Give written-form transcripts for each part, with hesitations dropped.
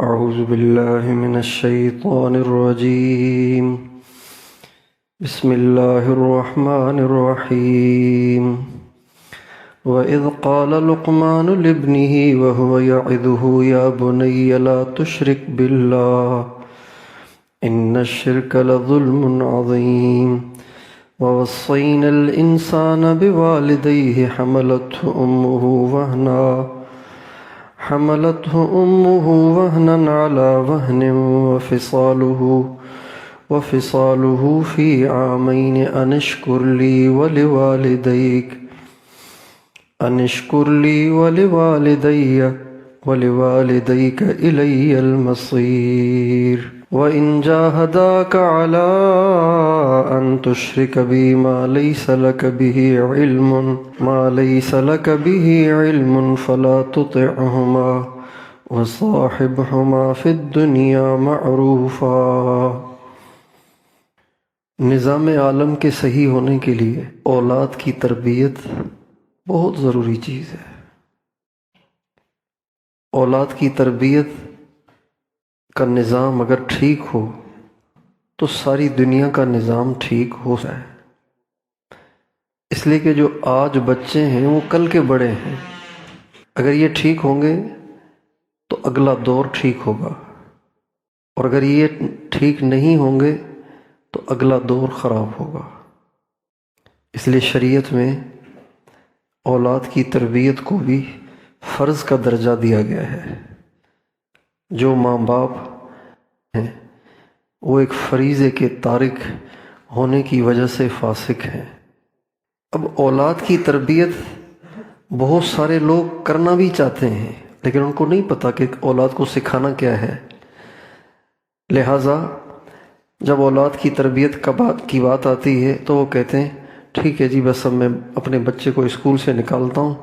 أعوذ بالله من الشيطان الرجيم. بسم الله الرحمن الرحيم. وإذ قال لقمان لابنه وهو يعظه يا بني لا تشرك بالله إن الشرك لظلم عظيم. ووصينا الإنسان بوالديه حملته أمه وهنا على وهن وفصاله في عامين أن اشكر لي ولوالديك إلي المصير. وإن جاهداك على أن تشرك بي ما ليس لك به علم فلا تطعهما وصاحبهما في الدنيا معروفا. نظام عالم کے صحیح ہونے کے لیے اولاد کی تربیت بہت ضروری چیز ہے. اولاد کی تربیت کا نظام اگر ٹھیک ہو تو ساری دنیا کا نظام ٹھیک ہو جائے. اس لیے کہ جو آج بچے ہیں وہ کل کے بڑے ہیں. اگر یہ ٹھیک ہوں گے تو اگلا دور ٹھیک ہوگا، اور اگر یہ ٹھیک نہیں ہوں گے تو اگلا دور خراب ہوگا. اس لیے شریعت میں اولاد کی تربیت کو بھی فرض کا درجہ دیا گیا ہے. جو ماں باپ ہیں وہ ایک فریضے کے تارک ہونے کی وجہ سے فاسق ہیں. اب اولاد کی تربیت بہت سارے لوگ کرنا بھی چاہتے ہیں لیکن ان کو نہیں پتہ کہ اولاد کو سکھانا کیا ہے. لہٰذا جب اولاد کی تربیت کی بات آتی ہے تو وہ کہتے ہیں ٹھیک ہے جی، بس اب میں اپنے بچے کو اسکول سے نکالتا ہوں،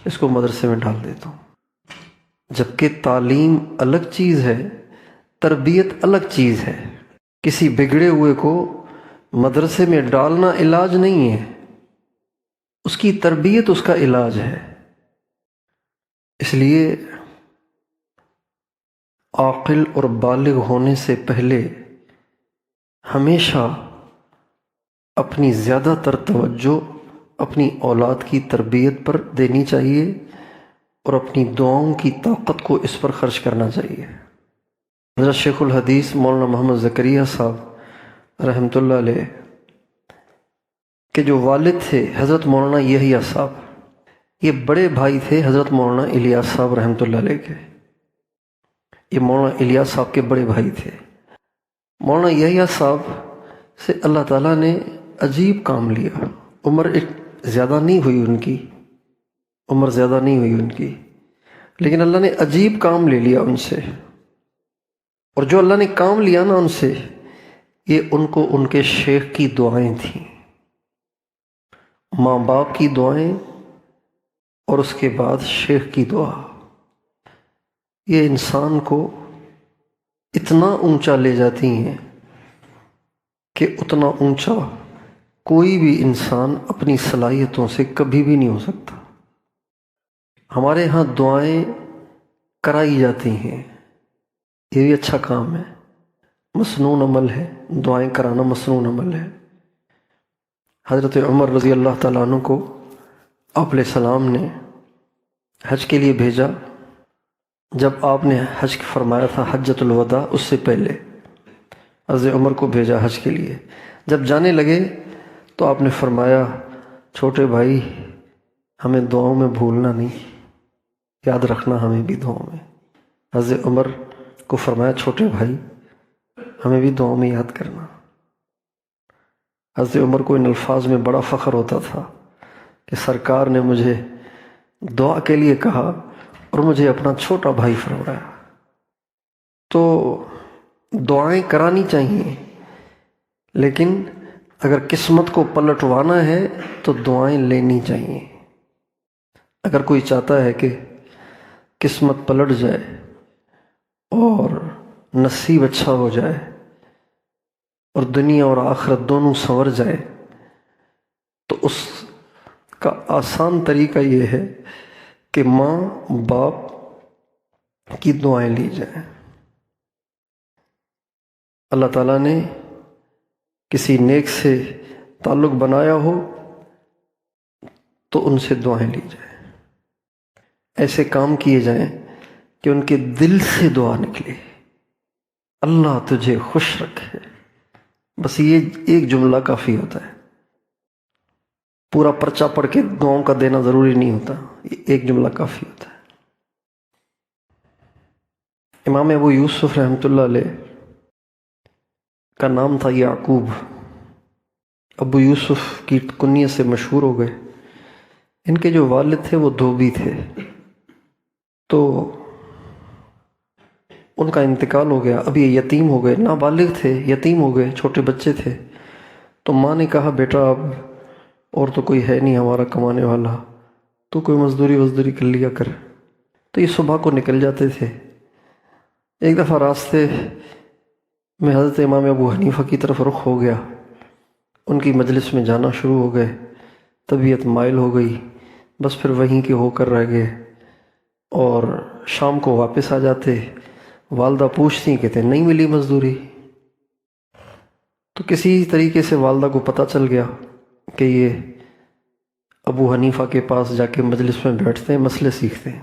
اس کو مدرسے میں ڈال دیتا ہوں. جبکہ تعلیم الگ چیز ہے، تربیت الگ چیز ہے. کسی بگڑے ہوئے کو مدرسے میں ڈالنا علاج نہیں ہے، اس کی تربیت اس کا علاج ہے. اس لیے عاقل اور بالغ ہونے سے پہلے ہمیشہ اپنی زیادہ تر توجہ اپنی اولاد کی تربیت پر دینی چاہیے اور اپنی دعاؤں کی طاقت کو اس پر خرچ کرنا چاہیے. حضرت شیخ الحدیث مولانا محمد زکریا صاحب رحمۃ اللہ علیہ کے جو والد تھے حضرت مولانا یحییٰ صاحب، یہ بڑے بھائی تھے حضرت مولانا الیاس صاحب رحمۃ اللہ علیہ کے. یہ مولانا الیاس صاحب کے بڑے بھائی تھے. مولانا یحییٰ صاحب سے اللہ تعالیٰ نے عجیب کام لیا. عمر زیادہ نہیں ہوئی ان کی، لیکن اللہ نے عجیب کام لے لیا ان سے. اور جو اللہ نے کام لیا نا ان سے، یہ ان کو ان کے شیخ کی دعائیں تھیں، ماں باپ کی دعائیں اور اس کے بعد شیخ کی دعا. یہ انسان کو اتنا اونچا لے جاتی ہیں کہ اتنا اونچا کوئی بھی انسان اپنی صلاحیتوں سے کبھی بھی نہیں ہو سکتا. ہمارے ہاں دعائیں کرائی جاتی ہیں، یہ بھی اچھا کام ہے، مسنون عمل ہے. دعائیں کرانا مسنون عمل ہے. حضرت عمر رضی اللہ تعالیٰ عنہ کو آپ علیہ السلام نے حج کے لیے بھیجا. جب آپ نے حج فرمایا تھا حجۃ الوداع، اس سے پہلے حضرت عمر کو بھیجا حج کے لیے. جب جانے لگے تو آپ نے فرمایا چھوٹے بھائی ہمیں دعاؤں میں بھولنا نہیں، یاد رکھنا ہمیں بھی دعاؤں میں. حضرت عمر کو فرمایا چھوٹے بھائی ہمیں بھی دعاؤں میں یاد کرنا. حضرت عمر کو ان الفاظ میں بڑا فخر ہوتا تھا کہ سرکار نے مجھے دعا کے لیے کہا اور مجھے اپنا چھوٹا بھائی فرمایا. تو دعائیں کرانی چاہیے، لیکن اگر قسمت کو پلٹوانا ہے تو دعائیں لینی چاہیے. اگر کوئی چاہتا ہے کہ قسمت پلٹ جائے اور نصیب اچھا ہو جائے اور دنیا اور آخرت دونوں سنور جائے تو اس کا آسان طریقہ یہ ہے کہ ماں باپ کی دعائیں لی جائیں. اللہ تعالیٰ نے کسی نیک سے تعلق بنایا ہو تو ان سے دعائیں لی جائیں، ایسے کام کیے جائیں کہ ان کے دل سے دعا نکلے، اللہ تجھے خوش رکھے۔ بس یہ ایک جملہ کافی ہوتا ہے، پورا پرچہ پڑھ کے دعاؤں کا دینا ضروری نہیں ہوتا، یہ ایک جملہ کافی ہوتا ہے۔ امام ابو یوسف رحمۃ اللہ علیہ کا نام تھا یعقوب، ابو یوسف کی کنیت سے مشہور ہو گئے۔ ان کے جو والد تھے وہ دھوبی تھے، تو ان کا انتقال ہو گیا، اب یہ یتیم ہو گئے، نابالغ تھے، یتیم ہو گئے، چھوٹے بچے تھے۔ تو ماں نے کہا بیٹا اب اور تو کوئی ہے نہیں ہمارا کمانے والا، تو کوئی مزدوری کر لیا کر۔ تو یہ صبح کو نکل جاتے تھے۔ ایک دفعہ راستے میں حضرت امام ابو حنیفہ کی طرف رخ ہو گیا، ان کی مجلس میں جانا شروع ہو گئے، طبیعت مائل ہو گئی، بس پھر وہیں کے ہو کر رہ گئے، اور شام کو واپس آ جاتے۔ والدہ پوچھتی، کہتے نہیں ملی مزدوری۔ تو کسی طریقے سے والدہ کو پتہ چل گیا کہ یہ ابو حنیفہ کے پاس جا کے مجلس میں بیٹھتے ہیں، مسئلے سیکھتے ہیں۔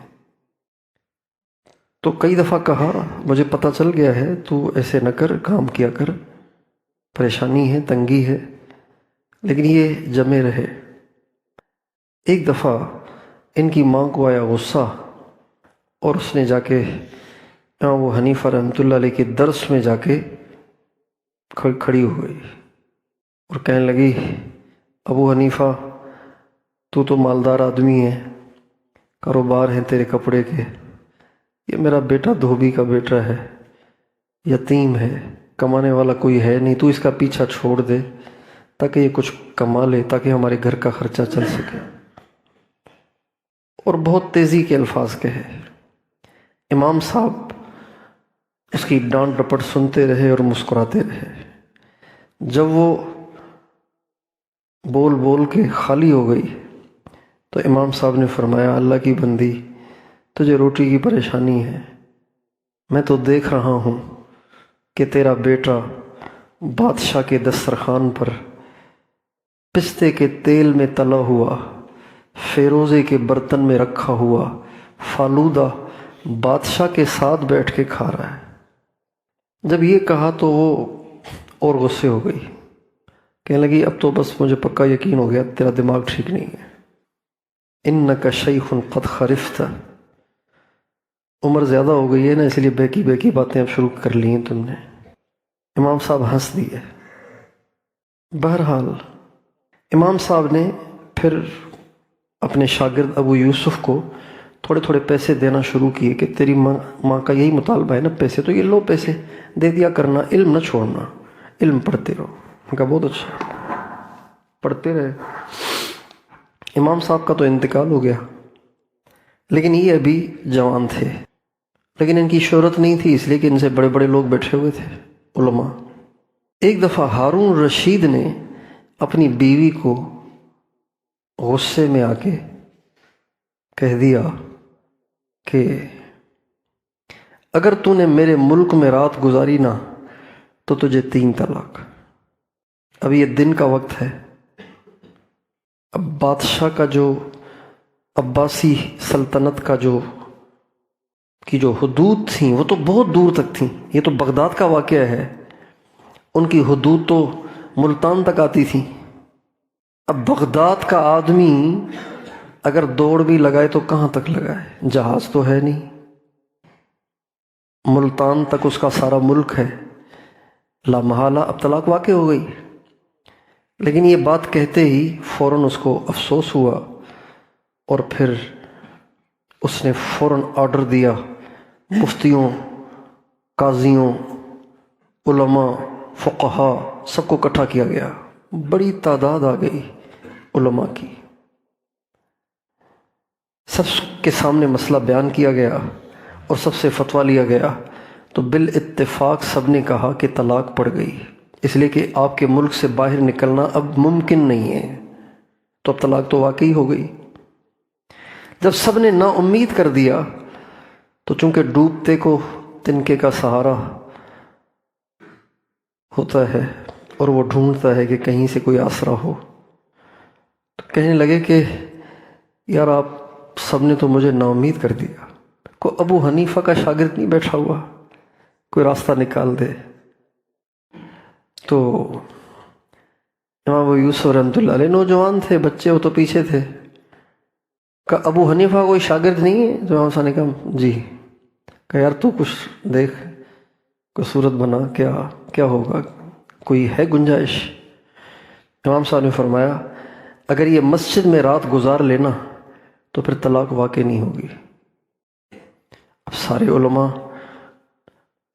تو کئی دفعہ کہا مجھے پتہ چل گیا ہے، تو ایسے نہ کر، کام کیا کر، پریشانی ہے، تنگی ہے، لیکن یہ جمے رہے۔ ایک دفعہ ان کی ماں کو آیا غصہ، اور اس نے جا کے امام ابو حنیفہ رحمۃ اللہ علیہ کے درس میں جا کے کھڑی ہو گئی اور کہنے لگی ابو حنیفہ تو مالدار آدمی ہے، کاروبار ہے تیرے کپڑے کے، یہ میرا بیٹا دھوبی کا بیٹا ہے، یتیم ہے، کمانے والا کوئی ہے نہیں، تو اس کا پیچھا چھوڑ دے تاکہ یہ کچھ کما لے، تاکہ ہمارے گھر کا خرچہ چل سکے۔ اور بہت تیزی کے الفاظ کہے۔ امام صاحب اس کی ڈانٹ ڈپٹ سنتے رہے اور مسکراتے رہے۔ جب وہ بول بول کے خالی ہو گئی تو امام صاحب نے فرمایا اللہ کی بندی، تجھے روٹی کی پریشانی ہے، میں تو دیکھ رہا ہوں کہ تیرا بیٹا بادشاہ کے دسترخوان پر پستے کے تیل میں تلا ہوا، فیروزے کے برتن میں رکھا ہوا فالودہ بادشاہ کے ساتھ بیٹھ کے کھا رہا ہے۔ جب یہ کہا تو وہ اور غصے ہو گئی، کہنے لگی اب تو بس مجھے پکا یقین ہو گیا تیرا دماغ ٹھیک نہیں ہے، انک شیخ قد خرفت، عمر زیادہ ہو گئی ہے نا، اس لیے بیکی باتیں اب شروع کر لی ہیں تم نے۔ امام صاحب ہنس دیے۔ بہرحال امام صاحب نے پھر اپنے شاگرد ابو یوسف کو تھوڑے تھوڑے پیسے دینا شروع کیے کہ تیری ماں کا یہی مطالبہ ہے نا پیسے، تو یہ لو پیسے دے دیا کرنا، علم نہ چھوڑنا، علم پڑھتے رہو۔ میں کہا بہت اچھا، پڑھتے رہے۔ امام صاحب کا تو انتقال ہو گیا، لیکن یہ ابھی جوان تھے، لیکن ان کی شہرت نہیں تھی، اس لیے کہ ان سے بڑے بڑے لوگ بیٹھے ہوئے تھے، علماء۔ ایک دفعہ ہارون رشید نے اپنی بیوی کو غصے میں آ کے کہہ دیا کہ اگر تو نے میرے ملک میں رات گزاری نہ تو تجھے 3 طلاق۔ اب یہ دن کا وقت ہے، اب بادشاہ کا جو عباسی سلطنت کا جو حدود تھیں وہ تو بہت دور تک تھیں، یہ تو بغداد کا واقعہ ہے، ان کی حدود تو ملتان تک آتی تھیں۔ اب بغداد کا آدمی اگر دوڑ بھی لگائے تو کہاں تک لگائے، جہاز تو ہے نہیں، ملتان تک اس کا سارا ملک ہے، لا محالہ اب طلاق واقع ہو گئی۔ لیکن یہ بات کہتے ہی فوراً اس کو افسوس ہوا، اور پھر اس نے فوراً آرڈر دیا، مفتیوں، قاضیوں، علماء، فقہاء سب کو اکٹھا کیا گیا، بڑی تعداد آ گئی علماء کی، سب کے سامنے مسئلہ بیان کیا گیا اور سب سے فتویٰ لیا گیا، تو بالاتفاق سب نے کہا کہ طلاق پڑ گئی، اس لیے کہ آپ کے ملک سے باہر نکلنا اب ممکن نہیں ہے، تو اب طلاق تو واقعی ہو گئی۔ جب سب نے نا امید کر دیا تو چونکہ ڈوبتے کو تنکے کا سہارا، ہوتا ہے اور وہ ڈھونڈتا ہے کہ کہیں سے کوئی آسرا ہو. تو کہنے لگے کہ یار آپ سب نے تو مجھے نا امید کر دیا، کوئی ابو حنیفہ کا شاگرد نہیں بیٹھا ہوا، کوئی راستہ نکال دے. تو امام ابو یوسف رحمۃ اللہ علیہ نوجوان تھے، بچے وہ تو پیچھے تھے، کہ ابو حنیفہ کوئی شاگرد نہیں ہے؟ جو امام صاحب نے کہا جی. کہ یار تو کچھ دیکھ، کوئی صورت بنا، کیا ہوگا، کوئی ہے گنجائش؟ امام صاحب نے فرمایا اگر یہ مسجد میں رات گزار لینا تو پھر طلاق واقع نہیں ہوگی. اب سارے علماء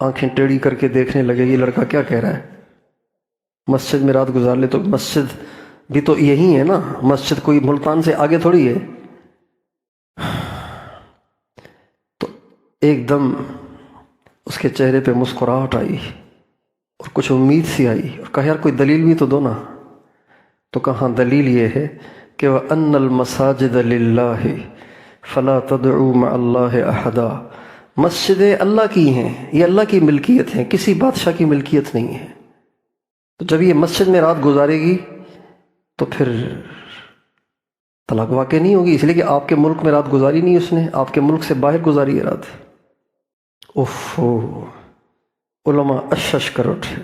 آنکھیں ٹیڑھی کر کے دیکھنے لگے یہ لڑکا کیا کہہ رہا ہے، مسجد میں رات گزار لے تو مسجد بھی تو یہی ہے نا، مسجد کوئی ملتان سے آگے تھوڑی ہے. تو ایک دم اس کے چہرے پہ مسکراہٹ آئی اور کچھ امید سی آئی، اور کہا یار کوئی دلیل بھی تو دو نا. تو کہاں دلیل یہ ہے کہ وَأَنَّ الْمَسَاجِدَ لِلَّهِ فَلَا تَدْعُوا مَعَ اللَّهِ أَحَدًا، مسجدیں اللہ کی ہیں، یہ اللہ کی ملکیت ہیں، کسی بادشاہ کی ملکیت نہیں ہے. تو جب یہ مسجد میں رات گزارے گی تو پھر طلاق واقع نہیں ہوگی، اس لیے کہ آپ کے ملک میں رات گزاری نہیں، اس نے آپ کے ملک سے باہر گزاری ہے رات. اوفو، علماء اشش کر اٹھے،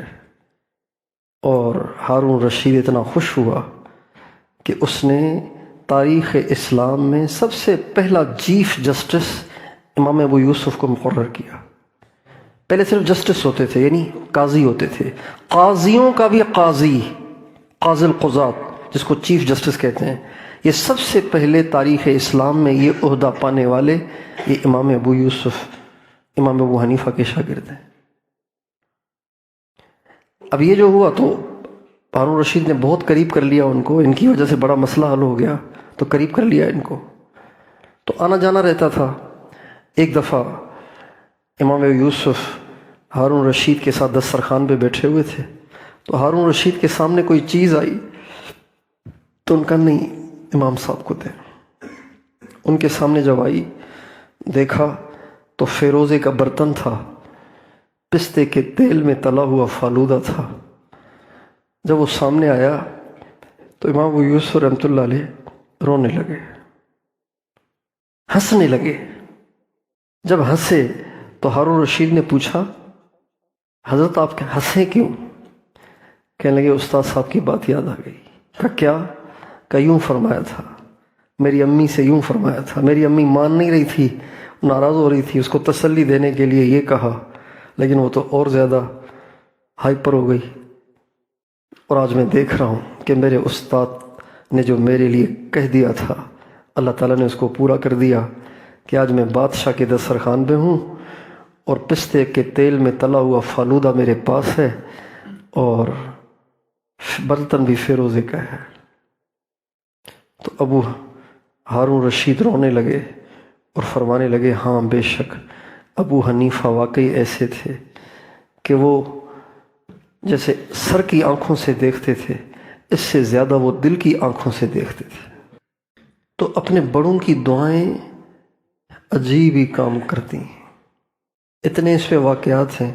اور ہارون رشید اتنا خوش ہوا کہ اس نے تاریخ اسلام میں سب سے پہلا چیف جسٹس امام ابو یوسف کو مقرر کیا. پہلے صرف جسٹس ہوتے تھے، یعنی قاضی ہوتے تھے، قاضیوں کا بھی قاضی القضات جس کو چیف جسٹس کہتے ہیں. یہ سب سے پہلے تاریخ اسلام میں یہ عہدہ پانے والے یہ امام ابو یوسف، امام ابو حنیفہ کے شاگرد ہیں. اب یہ جو ہوا تو ہارون رشید نے بہت قریب کر لیا ان کو، ان کی وجہ سے بڑا مسئلہ حل ہو گیا تو قریب کر لیا ان کو. تو آنا جانا رہتا تھا. ایک دفعہ امام ابو یوسف ہارون رشید کے ساتھ دسترخوان پہ بیٹھے ہوئے تھے، تو ہارون رشید کے سامنے کوئی چیز آئی تو ان کا نہیں امام صاحب کو دے. ان کے سامنے جب آئی دیکھا تو فیروزے کا برتن تھا، پستے کے تیل میں تلا ہوا فالودہ تھا. جب وہ سامنے آیا تو امام ابو یوسف رحمۃ اللہ علیہ رونے لگے، ہنسنے لگے. جب ہنسے تو ہارون رشید نے پوچھا حضرت آپ ہنسے کیوں؟ کہنے لگے استاد صاحب کی بات یاد آ گئی. کیا؟ کہ یوں فرمایا تھا، میری امی سے یوں فرمایا تھا، میری امی مان نہیں رہی تھی، ناراض ہو رہی تھی، اس کو تسلی دینے کے لیے یہ کہا، لیکن وہ تو اور زیادہ ہائپر ہو گئی. اور آج میں دیکھ رہا ہوں کہ میرے استاد نے جو میرے لیے کہہ دیا تھا اللہ تعالیٰ نے اس کو پورا کر دیا، کہ آج میں بادشاہ کے دسترخوان پہ ہوں اور پستے کے تیل میں تلا ہوا فالودہ میرے پاس ہے اور برتن بھی فیروزے کا ہے. تو ابو ہارون رشید رونے لگے اور فرمانے لگے ہاں بے شک ابو حنیفہ واقعی ایسے تھے کہ وہ جیسے سر کی آنکھوں سے دیکھتے تھے، اس سے زیادہ وہ دل کی آنکھوں سے دیکھتے تھے. تو اپنے بڑوں کی دعائیں عجیب ہی کام کرتی ہیں. اتنے اس پہ واقعات ہیں.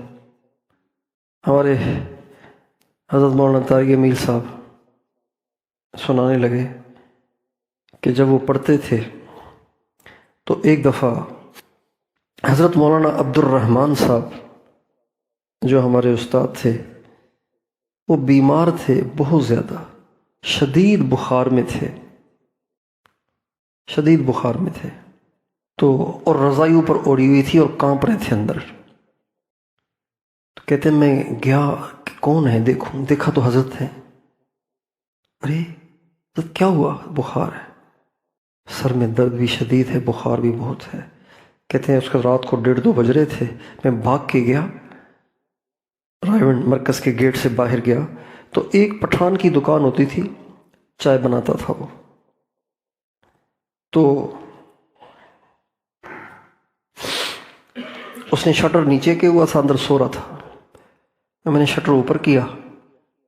ہمارے حضرت مولانا طارق امیر صاحب سنانے لگے کہ جب وہ پڑھتے تھے تو ایک دفعہ حضرت مولانا عبد الرحمن صاحب جو ہمارے استاد تھے وہ بیمار تھے، بہت زیادہ شدید بخار میں تھے، شدید بخار میں تھے. تو اور رضائی اوپر اوڑی ہوئی تھی اور کانپ رہے تھے اندر. تو کہتے ہیں میں گیا کہ کون ہے دیکھوں، دیکھا تو حضرت ہیں. ارے حضرت کیا ہوا؟ بخار ہے، سر میں درد بھی شدید ہے، بخار بھی بہت ہے. کہتے ہیں اس کا رات کو 1:30-2 بج رہے تھے، میں بھاگ کے گیا، رائے مرکز کے گیٹ سے باہر گیا تو ایک پٹھان کی دکان ہوتی تھی، چائے بناتا تھا وہ. تو اس نے شٹر نیچے کیا ہوا تھا، اندر سو رہا تھا. میں نے شٹر اوپر کیا،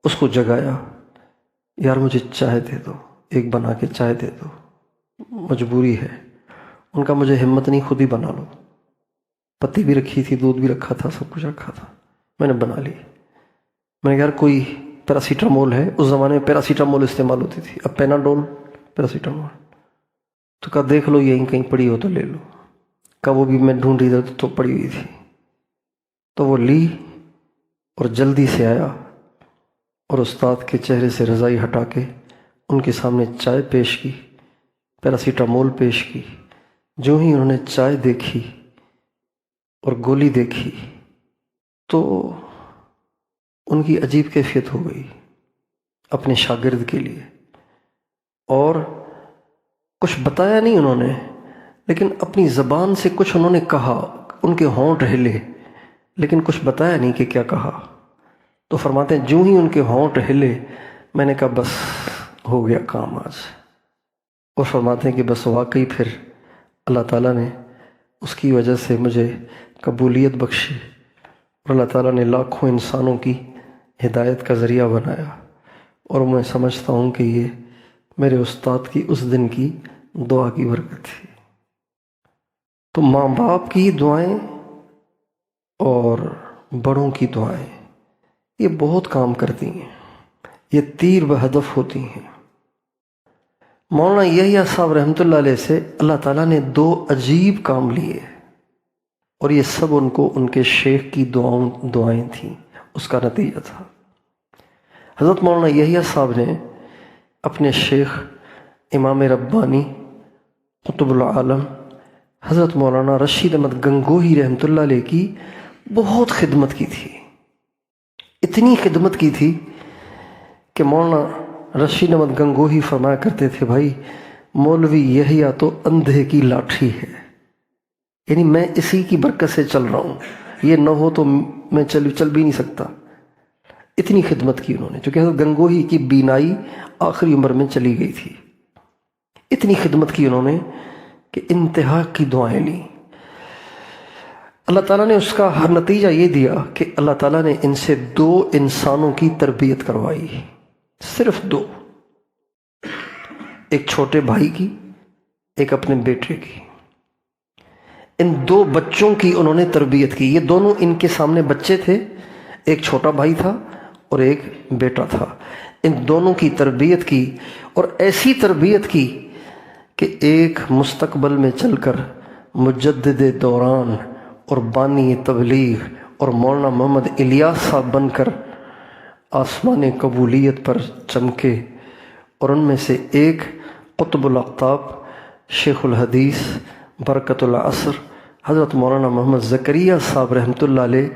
اس کو جگایا، یار مجھے چائے دے دو، ایک بنا کے چائے دے دو، مجبوری ہے. ان کا مجھے ہمت نہیں، خود ہی بنا لو. پتی بھی رکھی تھی، دودھ بھی رکھا تھا، سب کچھ رکھا تھا، میں نے بنا لی. میں نے کہا کوئی پیراسیٹامول ہے، اس زمانے میں پیراسیٹامول استعمال ہوتی تھی، اب پیناڈول، پیراسیٹامول، تو کہا دیکھ لو یہیں کہیں پڑی ہو تو لے لو، کہا وہ بھی میں ڈھونڈ رہی تھی تو پڑی ہوئی تھی، تو وہ لی اور جلدی سے آیا اور استاد کے چہرے سے رضائی ہٹا کے ان کے سامنے چائے پیش کی، پیراسیٹامول پیش کی۔ جو ہی انہوں نے چائے دیکھی اور گولی دیکھی تو ان کی عجیب کیفیت ہو گئی اپنے شاگرد کے لیے، اور کچھ بتایا نہیں انہوں نے، لیکن اپنی زبان سے کچھ انہوں نے کہا، ان کے ہونٹ ہلے، لیکن کچھ بتایا نہیں کہ کیا کہا۔ تو فرماتے ہیں جو ہی ان کے ہونٹ ہلے میں نے کہا بس ہو گیا کام آج۔ اور فرماتے ہیں کہ بس واقعی پھر اللہ تعالیٰ نے اس کی وجہ سے مجھے قبولیت بخشی، اور اللہ تعالیٰ نے لاکھوں انسانوں کی ہدایت کا ذریعہ بنایا، اور میں سمجھتا ہوں کہ یہ میرے استاد کی اس دن کی دعا کی برکت تھی۔ تو ماں باپ کی دعائیں اور بڑوں کی دعائیں یہ بہت کام کرتی ہیں، یہ تیر بہدف ہوتی ہیں۔ مولانا یحییٰ صاحب رحمۃ اللہ علیہ سے اللہ تعالیٰ نے دو عجیب کام لیے، اور یہ سب ان کو ان کے شیخ کی دعائیں تھیں، اس کا نتیجہ تھا۔ حضرت مولانا یحییٰ صاحب نے اپنے شیخ امام ربانی قطب العالم حضرت مولانا رشید احمد گنگوہی رحمۃ اللہ علیہ کی بہت خدمت کی تھی، اتنی خدمت کی تھی کہ مولانا رشید احمد گنگوہی فرمایا کرتے تھے بھائی مولوی یحییٰ تو اندھے کی لاٹھی ہے، یعنی میں اسی کی برکت سے چل رہا ہوں، یہ نہ ہو تو میں چل بھی نہیں سکتا۔ اتنی خدمت کی انہوں نے، چونکہ حضرت گنگوہی کی بینائی آخری عمر میں چلی گئی تھی، اتنی خدمت کی انہوں نے کہ انتہا کی دعائیں لیں۔ اللہ تعالیٰ نے اس کا ہر نتیجہ یہ دیا کہ اللہ تعالیٰ نے ان سے دو انسانوں کی تربیت کروائی، صرف دو، ایک چھوٹے بھائی کی، ایک اپنے بیٹے کی۔ ان دو بچوں کی انہوں نے تربیت کی، یہ دونوں ان کے سامنے بچے تھے، ایک چھوٹا بھائی تھا اور ایک بیٹا تھا۔ ان دونوں کی تربیت کی، اور ایسی تربیت کی کہ ایک مستقبل میں چل کر مجدد دوران اور بانی تبلیغ اور مولانا محمد الیاس صاحب بن کر آسمان قبولیت پر چمکے، اور ان میں سے ایک قطب الاقطاب شیخ الحدیث برکت العصر حضرت مولانا محمد زکریا صاحب رحمۃ اللہ علیہ،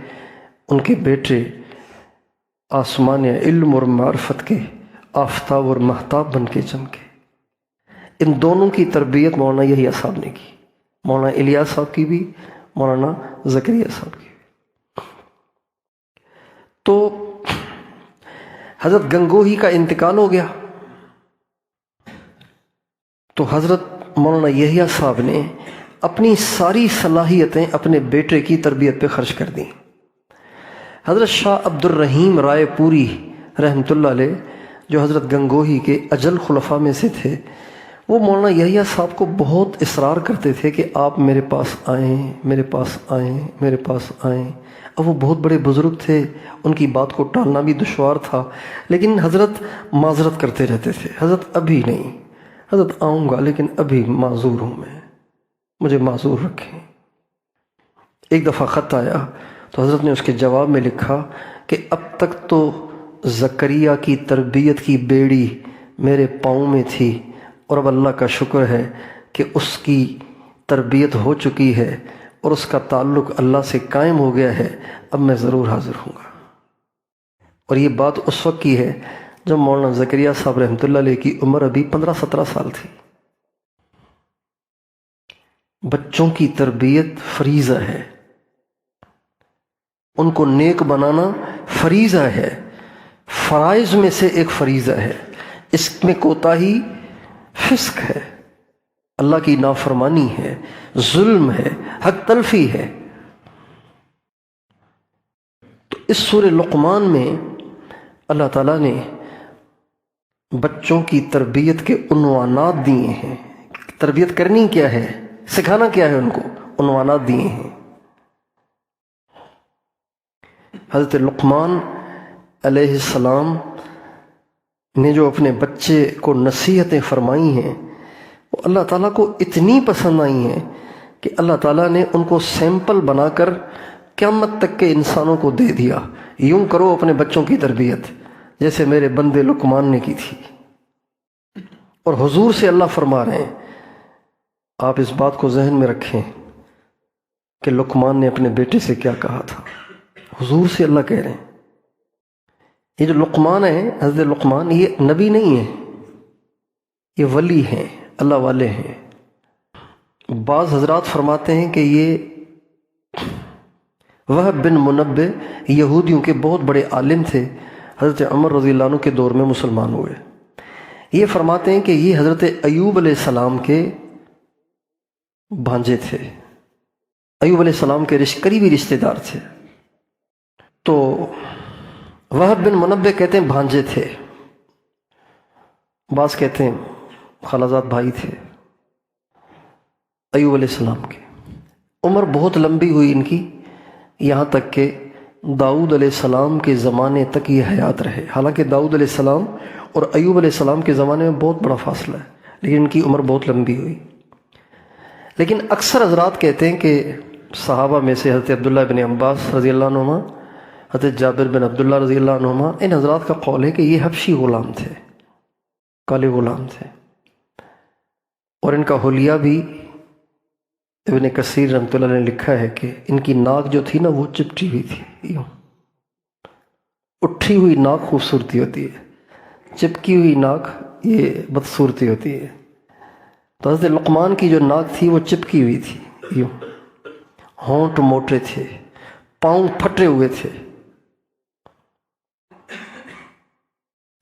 ان کے بیٹے آسمان علم اور معرفت کے آفتاب اور مہتاب بن کے چمکے۔ ان دونوں کی تربیت مولانا یحییٰ صاحب نے کی، مولانا الیاس صاحب کی بھی، مولانا زکریا صاحب کی بھی۔ تو حضرت گنگوہی کا انتقال ہو گیا، تو حضرت مولانا یحییٰ صاحب نے اپنی ساری صلاحیتیں اپنے بیٹے کی تربیت پہ خرچ کر دیں۔ حضرت شاہ عبد الرحیم رائے پوری رحمۃ اللہ علیہ، جو حضرت گنگوہی کے اجل خلفاء میں سے تھے، وہ مولانا یحییٰ صاحب کو بہت اصرار کرتے تھے کہ آپ میرے پاس آئیں، میرے پاس آئیں، میرے پاس آئیں۔ اب وہ بہت بڑے بزرگ تھے، ان کی بات کو ٹالنا بھی دشوار تھا، لیکن حضرت معذرت کرتے رہتے تھے، حضرت ابھی نہیں، حضرت آؤں گا لیکن ابھی معذور ہوں میں، مجھے معذور رکھیں۔ ایک دفعہ خط آیا تو حضرت نے اس کے جواب میں لکھا کہ اب تک تو زکریا کی تربیت کی بیڑی میرے پاؤں میں تھی، اور اب اللہ کا شکر ہے کہ اس کی تربیت ہو چکی ہے اور اس کا تعلق اللہ سے قائم ہو گیا ہے، اب میں ضرور حاضر ہوں گا۔ اور یہ بات اس وقت کی ہے جب مولانا زکریا صاحب رحمۃ اللہ علیہ کی عمر ابھی 15-17 سال تھی۔ بچوں کی تربیت فریضہ ہے، ان کو نیک بنانا فریضہ ہے، فرائض میں سے ایک فریضہ ہے، اس میں کوتاہی فسق ہے، اللہ کی نافرمانی ہے، ظلم ہے، حق تلفی ہے۔ تو اس سورہ لقمان میں اللہ تعالیٰ نے بچوں کی تربیت کے عنوانات دیے ہیں، تربیت کرنی کیا ہے، سکھانا کیا ہے، ان کو عنوانات دیے ہیں۔ حضرت لقمان علیہ السلام نے جو اپنے بچے کو نصیحتیں فرمائی ہیں وہ اللہ تعالیٰ کو اتنی پسند آئی ہیں کہ اللہ تعالیٰ نے ان کو سیمپل بنا کر قیامت تک کے انسانوں کو دے دیا، یوں کرو اپنے بچوں کی تربیت جیسے میرے بندے لقمان نے کی تھی۔ اور حضور سے اللہ فرما رہے ہیں، آپ اس بات کو ذہن میں رکھیں کہ لقمان نے اپنے بیٹے سے کیا کہا تھا۔ حضور سے اللہ کہہ رہے ہیں، یہ جو لقمان ہے، حضرت لقمان، یہ نبی نہیں ہے، یہ ولی ہیں، اللہ والے ہیں۔ بعض حضرات فرماتے ہیں کہ یہ وہب بن منبہ یہودیوں کے بہت بڑے عالم تھے، حضرت عمر رضی اللہ عنہ کے دور میں مسلمان ہوئے۔ یہ فرماتے ہیں کہ یہ حضرت ایوب علیہ السلام کے بھانجے تھے، ایوب علیہ السلام کے قریبی رشتہ دار تھے۔ تو وہب بن منبہ کہتے ہیں بھانجے تھے، بعض کہتے ہیں خالازاد بھائی تھے ایوب علیہ السلام کے۔ عمر بہت لمبی ہوئی ان کی، یہاں تک کہ داؤد علیہ السلام کے زمانے تک یہ حیات رہے۔ حالانکہ داؤد علیہ السلام اور ایوب علیہ السلام کے زمانے میں بہت بڑا فاصلہ ہے، لیکن ان کی عمر بہت لمبی ہوئی۔ لیکن اکثر حضرات کہتے ہیں کہ صحابہ میں سے حضرت عبداللہ بن عباس رضی اللہ عنہما، حضرت جابر بن عبداللہ رضی اللہ عنہما، ان حضرات کا قول ہے کہ یہ حبشی غلام تھے، کالے غلام تھے۔ اور ان کا حلیہ بھی ابن کثیر رحمۃ اللہ نے لکھا ہے کہ ان کی ناک جو تھی نا وہ چپٹی ہوئی تھی، یوں اٹھی ہوئی ناک خوبصورتی ہوتی ہے، چپکی ہوئی ناک یہ بدصورتی ہوتی ہے۔ تو حضرت لقمان کی جو ناک تھی وہ چپکی ہوئی تھی، یوں ہونٹ موٹے تھے، پاؤں پھٹے ہوئے تھے،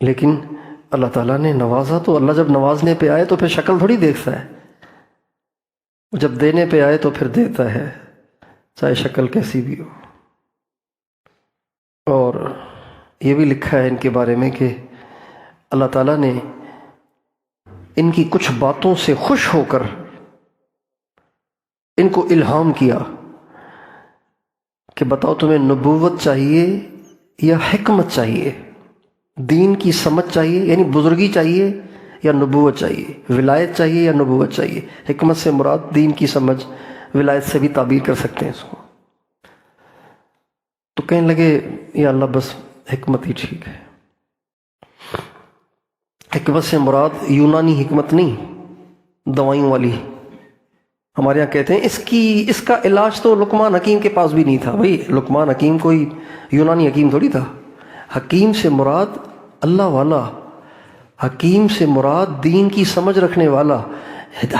لیکن اللہ تعالیٰ نے نوازا۔ تو اللہ جب نوازنے پہ آئے تو پھر شکل تھوڑی دیکھتا ہے، جب دینے پہ آئے تو پھر دیتا ہے، چاہے شکل کیسی بھی ہو۔ اور یہ بھی لکھا ہے ان کے بارے میں کہ اللہ تعالیٰ نے ان کی کچھ باتوں سے خوش ہو کر ان کو الہام کیا کہ بتاؤ تمہیں نبوت چاہیے یا حکمت چاہیے، دین کی سمجھ چاہیے یعنی بزرگی چاہیے یا نبوت چاہیے، ولایت چاہیے یا نبوت چاہیے۔ حکمت سے مراد دین کی سمجھ، ولایت سے بھی تعبیر کر سکتے ہیں اس کو۔ تو کہنے لگے یا اللہ بس حکمت ہی ٹھیک ہے۔ حکمت سے مراد یونانی حکمت نہیں، دوائیوں والی۔ ہمارے یہاں کہتے ہیں اس کا علاج تو لقمان حکیم کے پاس بھی نہیں تھا۔ بھائی لقمان حکیم کوئی یونانی حکیم تھوڑی تھا۔ حکیم سے مراد اللہ والا، حکیم سے مراد دین کی سمجھ رکھنے والا،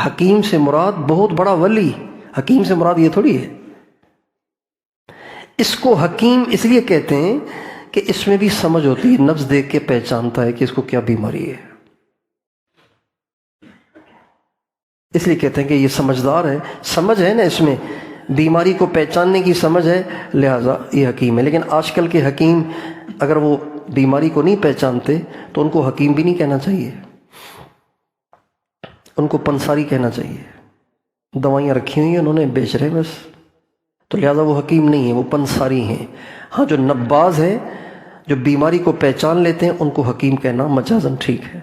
حکیم سے مراد بہت بڑا ولی، حکیم سے مراد یہ تھوڑی ہے۔ اس کو حکیم اس لیے کہتے ہیں کہ اس میں بھی سمجھ ہوتی ہے، نبض دیکھ کے پہچانتا ہے کہ اس کو کیا بیماری ہے، اس لیے کہتے ہیں کہ یہ سمجھدار ہے، سمجھ ہے نا اس میں، بیماری کو پہچاننے کی سمجھ ہے، لہٰذا یہ حکیم ہے۔ لیکن آج کل کے حکیم اگر وہ بیماری کو نہیں پہچانتے تو ان کو حکیم بھی نہیں کہنا چاہیے، ان کو پنساری کہنا چاہیے۔ دوائیاں رکھی ہوئی ہیں انہوں نے، بیچ رہے ہیں بس، تو لہٰذا وہ حکیم نہیں ہیں، وہ پنساری ہیں۔ ہاں جو نباز ہیں، جو بیماری کو پہچان لیتے ہیں، ان کو حکیم کہنا مجازاً ٹھیک ہے۔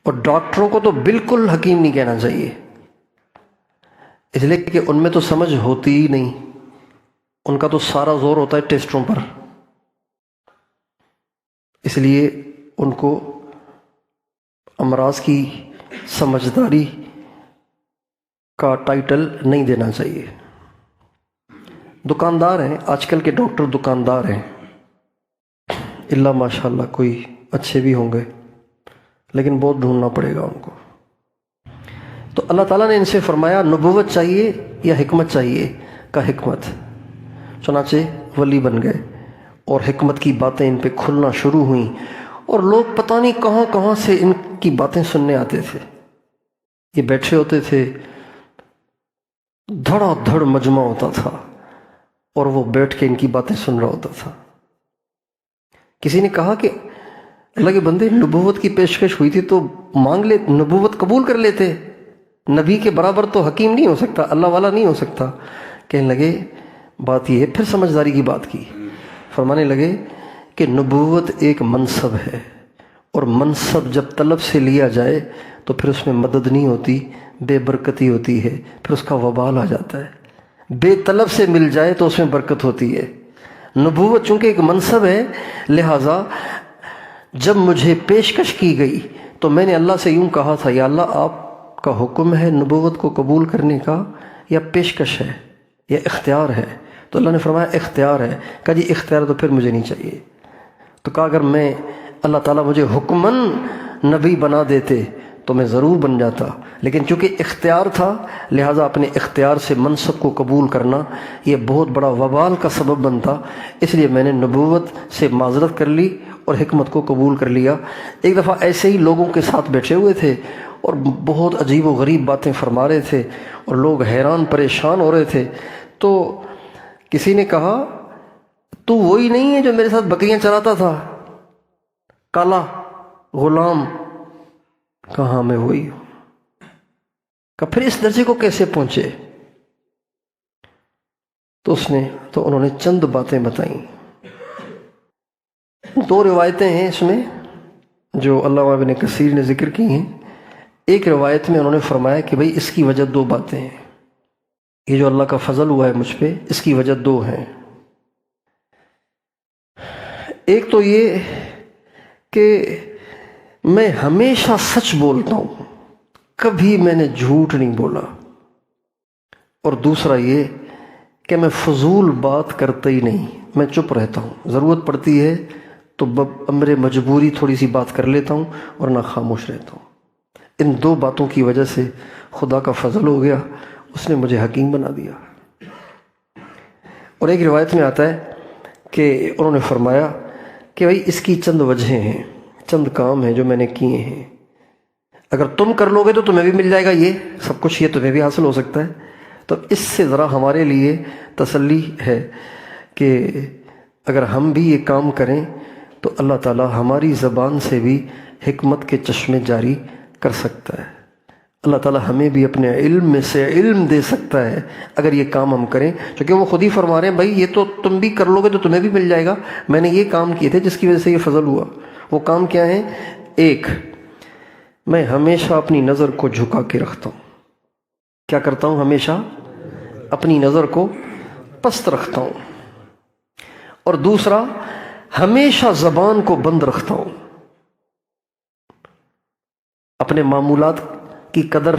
اور ڈاکٹروں کو تو بالکل حکیم نہیں کہنا چاہیے، اس لیے کہ ان میں تو سمجھ ہوتی ہی نہیں، ان کا تو سارا زور ہوتا ہے ٹیسٹوں پر، اس لیے ان کو امراض کی سمجھداری کا ٹائٹل نہیں دینا چاہیے۔ دکاندار ہیں آج کل کے ڈاکٹر، دکاندار ہیں، اللہ ماشاء اللہ کوئی اچھے بھی ہوں گے لیکن بہت ڈھونڈنا پڑے گا ان کو۔ تو اللہ تعالیٰ نے ان سے فرمایا نبوت چاہیے یا حکمت چاہیے، کا حکمت، چنانچہ ولی بن گئے اور حکمت کی باتیں ان پہ کھلنا شروع ہوئیں، اور لوگ پتہ نہیں کہاں کہاں سے ان کی باتیں سننے آتے تھے۔ یہ بیٹھے ہوتے تھے، دھڑا دھڑ مجمع ہوتا تھا اور وہ بیٹھ کے ان کی باتیں سن رہا ہوتا تھا۔ کسی نے کہا کہ اللہ کے بندے، نبوت کی پیشکش ہوئی تھی تو مانگ لے، نبوت قبول کر لیتے، نبی کے برابر تو حکیم نہیں ہو سکتا، اللہ والا نہیں ہو سکتا۔ کہنے لگے بات یہ ہے، پھر سمجھداری کی بات کی، فرمانے لگے کہ نبوت ایک منصب ہے، اور منصب جب طلب سے لیا جائے تو پھر اس میں مدد نہیں ہوتی، بے برکتی ہوتی ہے، پھر اس کا وبال آ جاتا ہے۔ بے طلب سے مل جائے تو اس میں برکت ہوتی ہے۔ نبوت چونکہ ایک منصب ہے، لہٰذا جب مجھے پیشکش کی گئی تو میں نے اللہ سے یوں کہا تھا، یا اللہ آپ کا حکم ہے نبوت کو قبول کرنے کا، یا پیشکش ہے، یا اختیار ہے؟ تو اللہ نے فرمایا اختیار ہے۔ کہا جی اختیار تو پھر مجھے نہیں چاہیے۔ تو کہا اگر میں اللہ تعالیٰ مجھے حکماً نبی بنا دیتے تو میں ضرور بن جاتا، لیکن چونکہ اختیار تھا لہٰذا اپنے اختیار سے منصب کو قبول کرنا یہ بہت بڑا وبال کا سبب بنتا، اس لیے میں نے نبوت سے معذرت کر لی اور حکمت کو قبول کر لیا۔ ایک دفعہ ایسے ہی لوگوں کے ساتھ بیٹھے ہوئے تھے اور بہت عجیب و غریب باتیں فرما رہے تھے اور لوگ حیران پریشان ہو رہے تھے، تو کسی نے کہا تو وہی نہیں ہے جو میرے ساتھ بکریاں چراتا تھا، کالا غلام؟ کہاں میں وہی ہوں۔ کہ پھر اس درجے کو کیسے پہنچے؟ تو انہوں نے چند باتیں بتائیں۔ دو روایتیں ہیں اس میں جو علامہ ابن کثیر نے ذکر کی ہیں۔ ایک روایت میں انہوں نے فرمایا کہ بھئی اس کی وجہ دو باتیں ہیں، یہ جو اللہ کا فضل ہوا ہے مجھ پہ اس کی وجہ دو ہیں۔ ایک تو یہ کہ میں ہمیشہ سچ بولتا ہوں، کبھی میں نے جھوٹ نہیں بولا، اور دوسرا یہ کہ میں فضول بات کرتا ہی نہیں، میں چپ رہتا ہوں، ضرورت پڑتی ہے تو بامر مجبوری تھوڑی سی بات کر لیتا ہوں ورنہ خاموش رہتا ہوں۔ ان دو باتوں کی وجہ سے خدا کا فضل ہو گیا، اس نے مجھے حکیم بنا دیا۔ اور ایک روایت میں آتا ہے کہ انہوں نے فرمایا کہ بھائی اس کی چند وجہیں ہیں، چند کام ہیں جو میں نے کیے ہیں، اگر تم کر لو گے تو تمہیں بھی مل جائے گا، یہ سب کچھ یہ تمہیں بھی حاصل ہو سکتا ہے۔ تو اس سے ذرا ہمارے لیے تسلی ہے کہ اگر ہم بھی یہ کام کریں تو اللہ تعالیٰ ہماری زبان سے بھی حکمت کے چشمے جاری کر سکتا ہے، اللہ تعالیٰ ہمیں بھی اپنے علم میں سے علم دے سکتا ہے اگر یہ کام ہم کریں، کیونکہ وہ خود ہی فرما رہے ہیں بھائی یہ تو تم بھی کر لو گے تو تمہیں بھی مل جائے گا۔ میں نے یہ کام کیے تھے جس کی وجہ سے یہ فضل ہوا۔ وہ کام کیا ہیں؟ ایک، میں ہمیشہ اپنی نظر کو جھکا کے رکھتا ہوں۔ کیا کرتا ہوں؟ ہمیشہ اپنی نظر کو پست رکھتا ہوں۔ اور دوسرا، ہمیشہ زبان کو بند رکھتا ہوں۔ اپنے معمولات کی قدر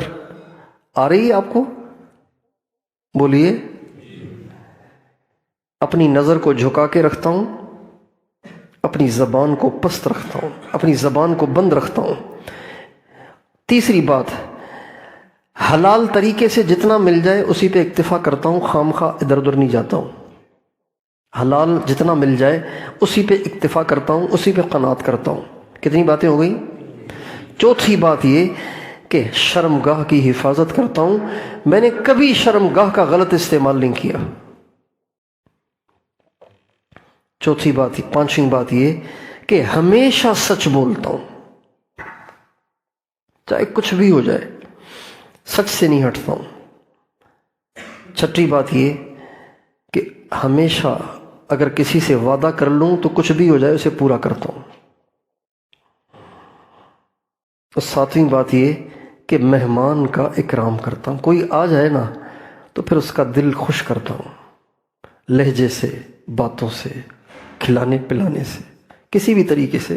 آ رہی ہے آپ کو؟ بولیے۔ اپنی نظر کو جھکا کے رکھتا ہوں، اپنی زبان کو پست رکھتا ہوں، اپنی زبان کو بند رکھتا ہوں۔ تیسری بات، حلال طریقے سے جتنا مل جائے اسی پہ اکتفا کرتا ہوں، خام خواہ ادھر ادھر نہیں جاتا ہوں۔ حلال جتنا مل جائے اسی پہ اکتفا کرتا ہوں، اسی پہ قناعت کرتا ہوں۔ کتنی باتیں ہو گئی؟ چوتھی بات یہ کہ شرمگاہ کی حفاظت کرتا ہوں، میں نے کبھی شرمگاہ کا غلط استعمال نہیں کیا۔ چوتھی بات، پانچویں بات یہ کہ ہمیشہ سچ بولتا ہوں، چاہے کچھ بھی ہو جائے سچ سے نہیں ہٹتا ہوں۔ چھٹی بات یہ کہ ہمیشہ اگر کسی سے وعدہ کر لوں تو کچھ بھی ہو جائے اسے پورا کرتا ہوں۔ اور ساتویں بات یہ کہ مہمان کا اکرام کرتا ہوں، کوئی آ جائے نا تو پھر اس کا دل خوش کرتا ہوں، لہجے سے، باتوں سے، کھلانے پلانے سے، کسی بھی طریقے سے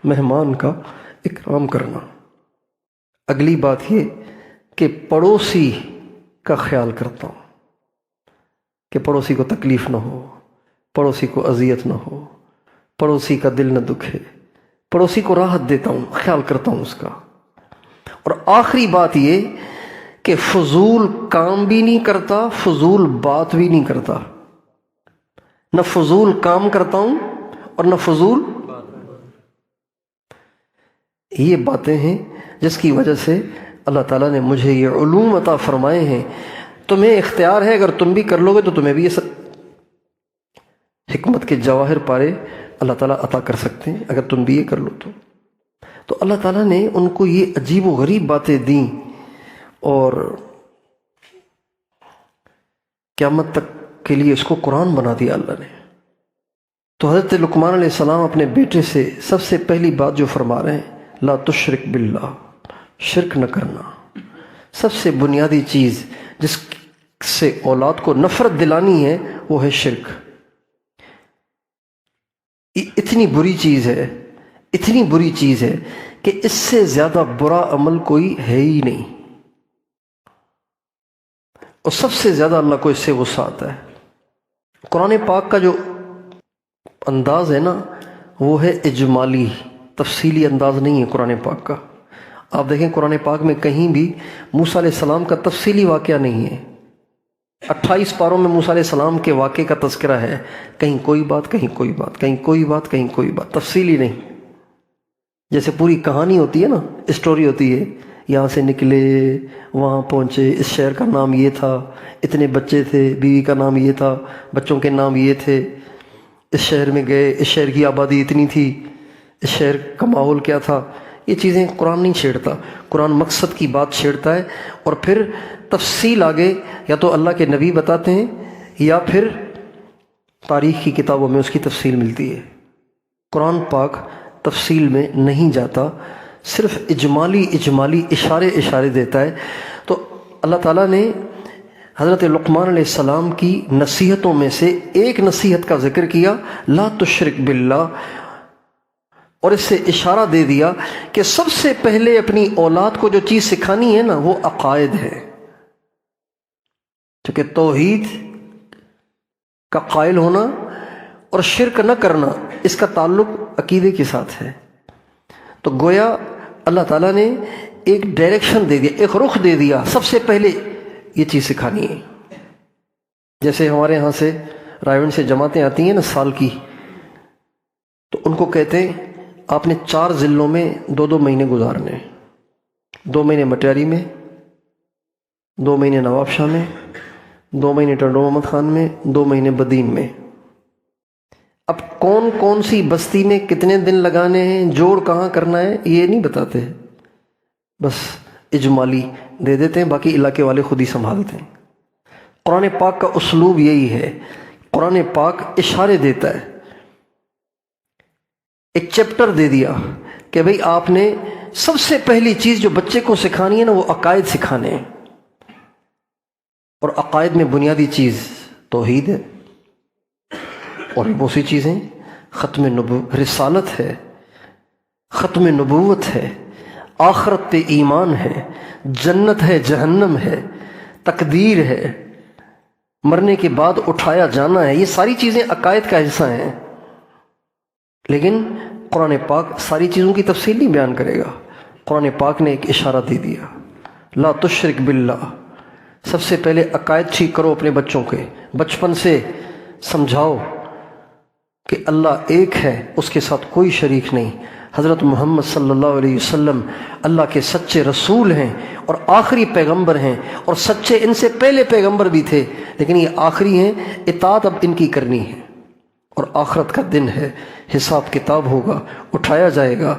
مہمان کا اکرام کرنا۔ اگلی بات یہ کہ پڑوسی کا خیال کرتا ہوں کہ پڑوسی کو تکلیف نہ ہو، پڑوسی کو اذیت نہ ہو، پڑوسی کا دل نہ دکھے، پڑوسی کو راحت دیتا ہوں، خیال کرتا ہوں اس کا۔ اور آخری بات یہ کہ فضول کام بھی نہیں کرتا، فضول بات بھی نہیں کرتا، نہ فضول کام کرتا ہوں اور نہ فضول۔ یہ باتیں ہیں جس کی وجہ سے اللہ تعالیٰ نے مجھے یہ علوم عطا فرمائے ہیں۔ تمہیں اختیار ہے، اگر تم بھی کر لو گے تو تمہیں بھی یہ سب حکمت کے جواہر پارے اللہ تعالیٰ عطا کر سکتے ہیں اگر تم بھی یہ کر لو تو اللہ تعالیٰ نے ان کو یہ عجیب و غریب باتیں دیں، اور قیامت تک کے لیے اس کو قرآن بنا دیا اللہ نے۔ تو حضرت لقمان علیہ السلام اپنے بیٹے سے سب سے پہلی بات جو فرما رہے ہیں، لا تشرک باللہ، شرک نہ کرنا۔ سب سے بنیادی چیز جس سے اولاد کو نفرت دلانی ہے وہ ہے شرک۔ اتنی بری چیز ہے، اتنی بری چیز ہے کہ اس سے زیادہ برا عمل کوئی ہے ہی نہیں، اور سب سے زیادہ اللہ کو اس سے غصہ آتا ہے۔ قرآن پاک کا جو انداز ہے نا، وہ ہے اجمالی، تفصیلی انداز نہیں ہے قرآن پاک کا۔ آپ دیکھیں قرآن پاک میں کہیں بھی موسیٰ علیہ السلام کا تفصیلی واقعہ نہیں ہے۔ 28 پاروں میں موسیٰ علیہ السلام کے واقعے کا تذکرہ ہے، کہیں کوئی بات، کہیں کوئی بات، کہیں کوئی بات، کہیں کوئی بات، تفصیلی نہیں۔ جیسے پوری کہانی ہوتی ہے نا، اسٹوری ہوتی ہے، یہاں سے نکلے، وہاں پہنچے، اس شہر کا نام یہ تھا، اتنے بچے تھے، بیوی کا نام یہ تھا، بچوں کے نام یہ تھے، اس شہر میں گئے، اس شہر کی آبادی اتنی تھی، اس شہر کا ماحول کیا تھا۔ یہ چیزیں قرآن نہیں چھیڑتا، قرآن مقصد کی بات چھیڑتا ہے، اور پھر تفصیل آگے یا تو اللہ کے نبی بتاتے ہیں یا پھر تاریخ کی کتابوں میں اس کی تفصیل ملتی ہے۔ قرآن پاک تفصیل میں نہیں جاتا، صرف اجمالی اشارے دیتا ہے۔ تو اللہ تعالیٰ نے حضرت لقمان علیہ السلام کی نصیحتوں میں سے ایک نصیحت کا ذکر کیا، لا تشرک باللہ، اور اس سے اشارہ دے دیا کہ سب سے پہلے اپنی اولاد کو جو چیز سکھانی ہے نا، وہ عقائد ہے، کیونکہ توحید کا قائل ہونا اور شرک نہ کرنا، اس کا تعلق عقیدے کے ساتھ ہے۔ تو گویا اللہ تعالیٰ نے ایک ڈائریکشن دے دیا، ایک رخ دے دیا، سب سے پہلے یہ چیز سکھانی ہے۔ جیسے ہمارے ہاں سے رائے سے جماعتیں آتی ہیں نا سال کی، تو ان کو کہتے ہیں آپ نے 4 ضلعوں میں 2 مہینے گزارنے، 2 مہینے مٹیاری میں، 2 مہینے نواب شاہ میں، 2 مہینے ٹنڈو محمد خان میں، 2 مہینے بدین میں۔ اب کون کون سی بستی میں کتنے دن لگانے ہیں، جوڑ کہاں کرنا ہے، یہ نہیں بتاتے، بس اجمالی دے دیتے ہیں، باقی علاقے والے خود ہی سنبھالتے ہیں۔ قرآن پاک کا اسلوب یہی ہے، قرآن پاک اشارے دیتا ہے۔ ایک چیپٹر دے دیا کہ بھئی آپ نے سب سے پہلی چیز جو بچے کو سکھانی ہے نا، وہ عقائد سکھانے ہیں، اور عقائد میں بنیادی چیز توحید ہے، اور بہت سی چیزیں، ختم رسالت ہے، ختم نبوت ہے، آخرت پہ ایمان ہے، جنت ہے، جہنم ہے، تقدیر ہے، مرنے کے بعد اٹھایا جانا ہے، یہ ساری چیزیں عقائد کا حصہ ہیں۔ لیکن قرآن پاک ساری چیزوں کی تفصیل نہیں بیان کرے گا، قرآن پاک نے ایک اشارہ دے دیا، لا تشرک باللہ، سب سے پہلے عقائد ٹھیک کرو اپنے بچوں کے، بچپن سے سمجھاؤ کہ اللہ ایک ہے، اس کے ساتھ کوئی شریک نہیں، حضرت محمد صلی اللہ علیہ وسلم اللہ کے سچے رسول ہیں اور آخری پیغمبر ہیں، اور سچے ان سے پہلے پیغمبر بھی تھے، لیکن یہ آخری ہیں، اطاعت اب ان کی کرنی ہے، اور آخرت کا دن ہے، حساب کتاب ہوگا، اٹھایا جائے گا،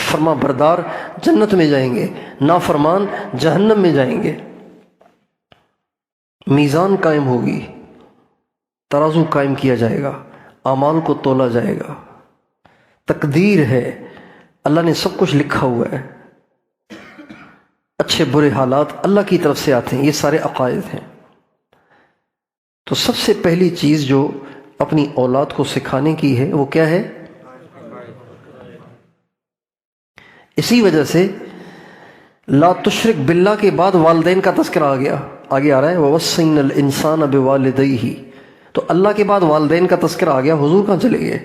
فرما بردار جنت میں جائیں گے، نافرمان جہنم میں جائیں گے، میزان قائم ہوگی، ترازو قائم کیا جائے گا، اعمال کو تولا جائے گا، تقدیر ہے، اللہ نے سب کچھ لکھا ہوا ہے، اچھے برے حالات اللہ کی طرف سے آتے ہیں، یہ سارے عقائد ہیں۔ تو سب سے پہلی چیز جو اپنی اولاد کو سکھانے کی ہے وہ کیا ہے؟ اسی وجہ سے لا تشرک باللہ کے بعد والدین کا تذکرہ آگے آ رہا ہے، وَوَصَّيْنَا الْإِنسَانَ بِوَالِدَيْهِ، تو اللہ کے بعد والدین کا تذکرہ آ گیا، حضور کہاں چلے گئے،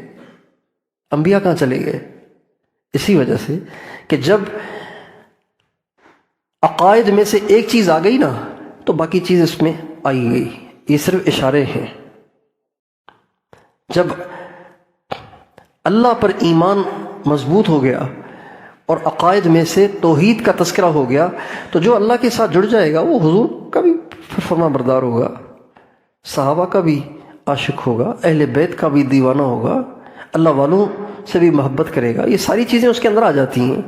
انبیاء کہاں چلے گئے؟ اسی وجہ سے کہ جب عقائد میں سے ایک چیز آ گئی نا تو باقی چیز اس میں آئی گئی، یہ صرف اشارے ہیں۔ جب اللہ پر ایمان مضبوط ہو گیا اور عقائد میں سے توحید کا تذکرہ ہو گیا تو جو اللہ کے ساتھ جڑ جائے گا وہ حضور کا بھی فرما بردار ہوگا، صحابہ کا بھی عاشق ہوگا، اہل بیت کا بھی دیوانہ ہوگا، اللہ والوں سے بھی محبت کرے گا، یہ ساری چیزیں اس کے اندر آ جاتی ہیں۔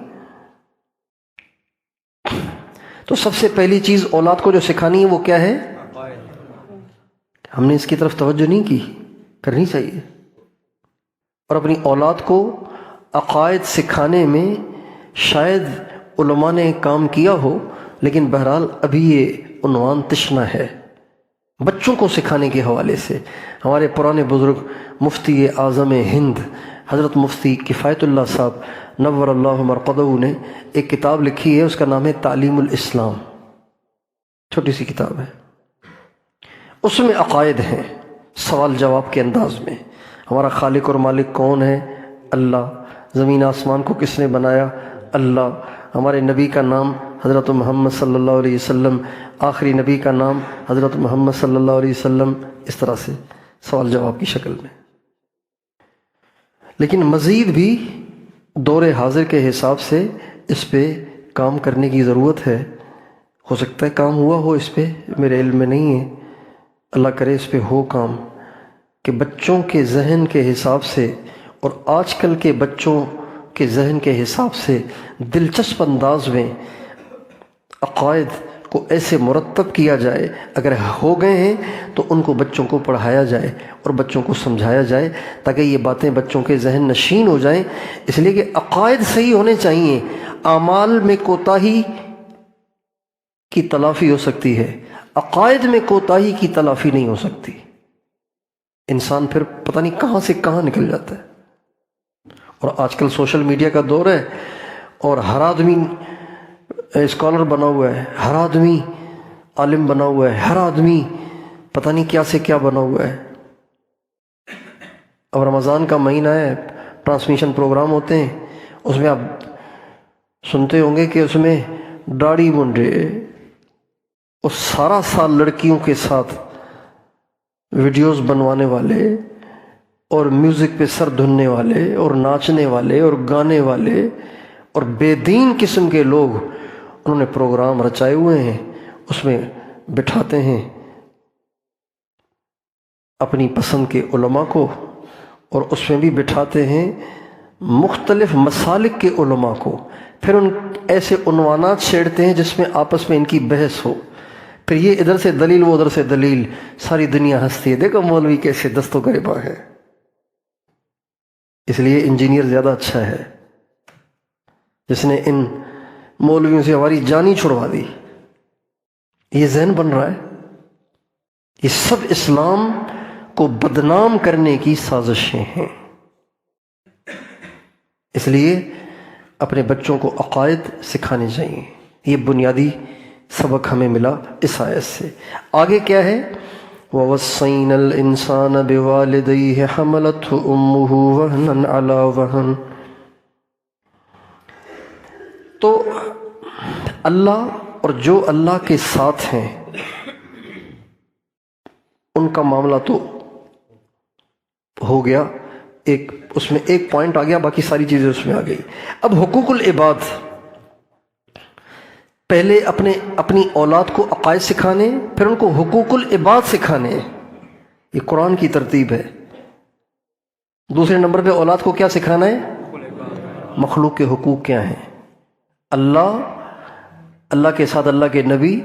تو سب سے پہلی چیز اولاد کو جو سکھانی ہے وہ کیا ہے؟ ہم نے اس کی طرف توجہ نہیں کی، کرنی چاہیے۔ اور اپنی اولاد کو عقائد سکھانے میں شاید علماء نے کام کیا ہو، لیکن بہرحال ابھی یہ عنوان تشنہ ہے بچوں کو سکھانے کے حوالے سے۔ ہمارے پرانے بزرگ مفتی اعظم ہند حضرت مفتی کفایت اللہ صاحب نور اللہ مرقدہ نے ایک کتاب لکھی ہے، اس کا نام ہے تعلیم الاسلام، چھوٹی سی کتاب ہے۔ اس میں عقائد ہیں سوال جواب کے انداز میں۔ ہمارا خالق اور مالک کون ہے؟ اللہ۔ زمین آسمان کو کس نے بنایا؟ اللہ۔ ہمارے نبی کا نام حضرت محمد صلی اللہ علیہ وسلم، آخری نبی کا نام حضرت محمد صلی اللہ علیہ وسلم، اس طرح سے سوال جواب کی شکل میں۔ لیکن مزید بھی دور حاضر کے حساب سے اس پہ کام کرنے کی ضرورت ہے۔ ہو سکتا ہے کام ہوا ہو اس پہ، میرے علم میں نہیں ہے، اللہ کرے اس پہ ہو کام، کہ بچوں کے ذہن کے حساب سے اور آج کل کے بچوں کے ذہن کے حساب سے دلچسپ انداز میں عقائد کو ایسے مرتب کیا جائے، اگر ہو گئے ہیں تو ان کو بچوں کو پڑھایا جائے اور بچوں کو سمجھایا جائے، تاکہ یہ باتیں بچوں کے ذہن نشین ہو جائیں۔ اس لیے کہ عقائد صحیح ہونے چاہیے، اعمال میں کوتاہی کی تلافی ہو سکتی ہے، عقائد میں کوتاہی کی تلافی نہیں ہو سکتی۔ انسان پھر پتہ نہیں کہاں سے کہاں نکل جاتا ہے۔ اور آج کل سوشل میڈیا کا دور ہے، اور ہر آدمی اسکالر بنا ہوا ہے، ہر آدمی عالم بنا ہوا ہے، ہر آدمی پتہ نہیں کیا سے کیا بنا ہوا ہے۔ اب رمضان کا مہینہ ہے، ٹرانسمیشن پروگرام ہوتے ہیں، اس میں آپ سنتے ہوں گے کہ اس میں داڑھی منڈے اور سارا سال لڑکیوں کے ساتھ ویڈیوز بنوانے والے اور میوزک پہ سر دھننے والے اور ناچنے والے اور گانے والے اور بے دین قسم کے لوگ انہوں نے پروگرام رچائے ہوئے ہیں۔ اس میں بٹھاتے ہیں اپنی پسند کے علماء کو، اور اس میں بھی بٹھاتے ہیں مختلف مسالک کے علماء کو، پھر ان ایسے عنوانات چھیڑتے ہیں جس میں آپس میں ان کی بحث ہو، پھر یہ ادھر سے دلیل وہ ادھر سے دلیل، ساری دنیا ہنستی ہے، دیکھو مولوی کیسے دست و گریباں ہے۔ اس لیے انجینئر زیادہ اچھا ہے جس نے ان مولویوں سے ہماری جان ہی چھڑوا دی۔ یہ ذہن بن رہا ہے، یہ سب اسلام کو بدنام کرنے کی سازشیں ہیں۔ اس لیے اپنے بچوں کو عقائد سکھانے چاہیے، یہ بنیادی سبق ہمیں ملا اس آیت سے۔ آگے کیا ہے؟ وَوَصَّيْنَا الْإِنسَانَ بِوَالِدَيْهِ حَمَلَتْهُ أُمُّهُ وَهْنًا عَلَى وَهْنٍ۔ تو اللہ اور جو اللہ کے ساتھ ہیں ان کا معاملہ تو ہو گیا، اس میں ایک پوائنٹ آ گیا، باقی ساری چیزیں اس میں آ گئی۔ اب حقوق العباد، پہلے اپنی اولاد کو عقائد سکھانے، پھر ان کو حقوق العباد سکھانے، یہ قرآن کی ترتیب ہے۔ دوسرے نمبر پہ اولاد کو کیا سکھانا ہے؟ مخلوق کے حقوق کیا ہیں؟ اللہ کے ساتھ اللہ کے نبی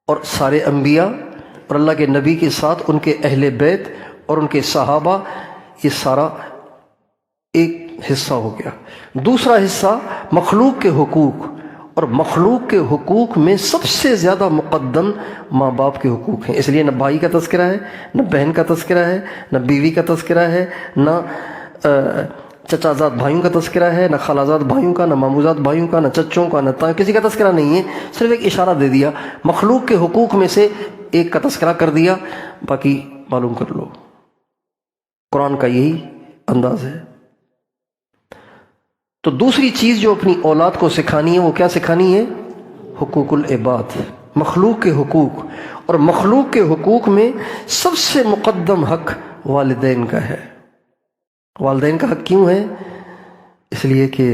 اور سارے انبیاء، اور اللہ کے نبی کے ساتھ ان کے اہل بیت اور ان کے صحابہ، یہ سارا ایک حصہ ہو گیا۔ دوسرا حصہ مخلوق کے حقوق، اور مخلوق کے حقوق میں سب سے زیادہ مقدم ماں باپ کے حقوق ہیں۔ اس لیے نہ بھائی کا تذکرہ ہے، نہ بہن کا تذکرہ ہے، نہ بیوی کا تذکرہ ہے، نہ چچا زاد بھائیوں کا تذکرہ ہے، نہ خالہ زاد بھائیوں کا، نہ ماموں زاد بھائیوں کا، نہ چچوں کا، نہ کسی کا تذکرہ نہیں ہے۔ صرف ایک اشارہ دے دیا، مخلوق کے حقوق میں سے ایک کا تذکرہ کر دیا، باقی معلوم کر لو۔ قرآن کا یہی انداز ہے۔ تو دوسری چیز جو اپنی اولاد کو سکھانی ہے وہ کیا سکھانی ہے؟ حقوق العباد، مخلوق کے حقوق، اور مخلوق کے حقوق میں سب سے مقدم حق والدین کا ہے۔ والدین کا حق کیوں ہے؟ اس لیے کہ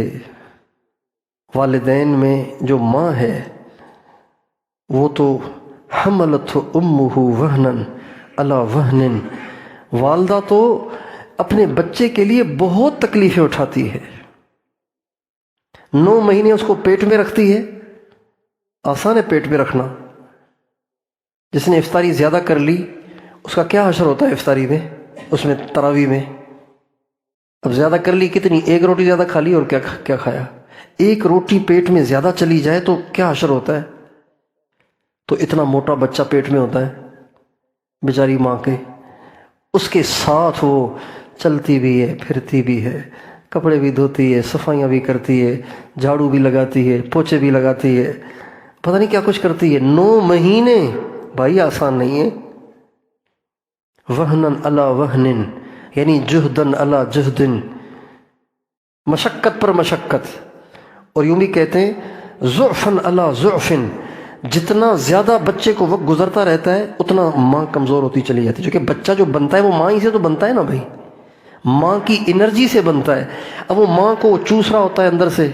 والدین میں جو ماں ہے وہ تو حملتہ امہ وہنًا علی وہن، والدہ تو اپنے بچے کے لیے بہت تکلیفیں اٹھاتی ہے، 9 مہینے اس کو پیٹ میں رکھتی ہے۔ آسان ہے پیٹ میں رکھنا، جس نے افطاری زیادہ کر لی اس کا کیا حشر ہوتا ہے افطاری میں، اس میں تراویح میں، اب زیادہ کر لی کتنی؟ ایک روٹی زیادہ کھا لی اور کیا کھایا؟ ایک روٹی پیٹ میں زیادہ چلی جائے تو کیا حشر ہوتا ہے؟ تو اتنا موٹا بچہ پیٹ میں ہوتا ہے بیچاری ماں کے، اس کے ساتھ وہ چلتی بھی ہے، پھرتی بھی ہے، کپڑے بھی دھوتی ہے، صفائیاں بھی کرتی ہے، جھاڑو بھی لگاتی ہے، پوچھے بھی لگاتی ہے، پتہ نہیں کیا کچھ کرتی ہے۔ 9 مہینے بھائی آسان نہیں ہے۔ وہنن علی وہنن، یعنی جہدن علی جہدن، مشقت پر مشقت۔ اور یوں بھی کہتے ہیں ضعفن علی ضعفن، جتنا زیادہ بچے کو وقت گزرتا رہتا ہے اتنا ماں کمزور ہوتی چلی جاتی ہے، کیونکہ بچہ جو بنتا ہے وہ ماں ہی سے تو بنتا ہے نا بھائی، ماں کی انرجی سے بنتا ہے۔ اب وہ ماں کو چوس رہا ہوتا ہے اندر سے،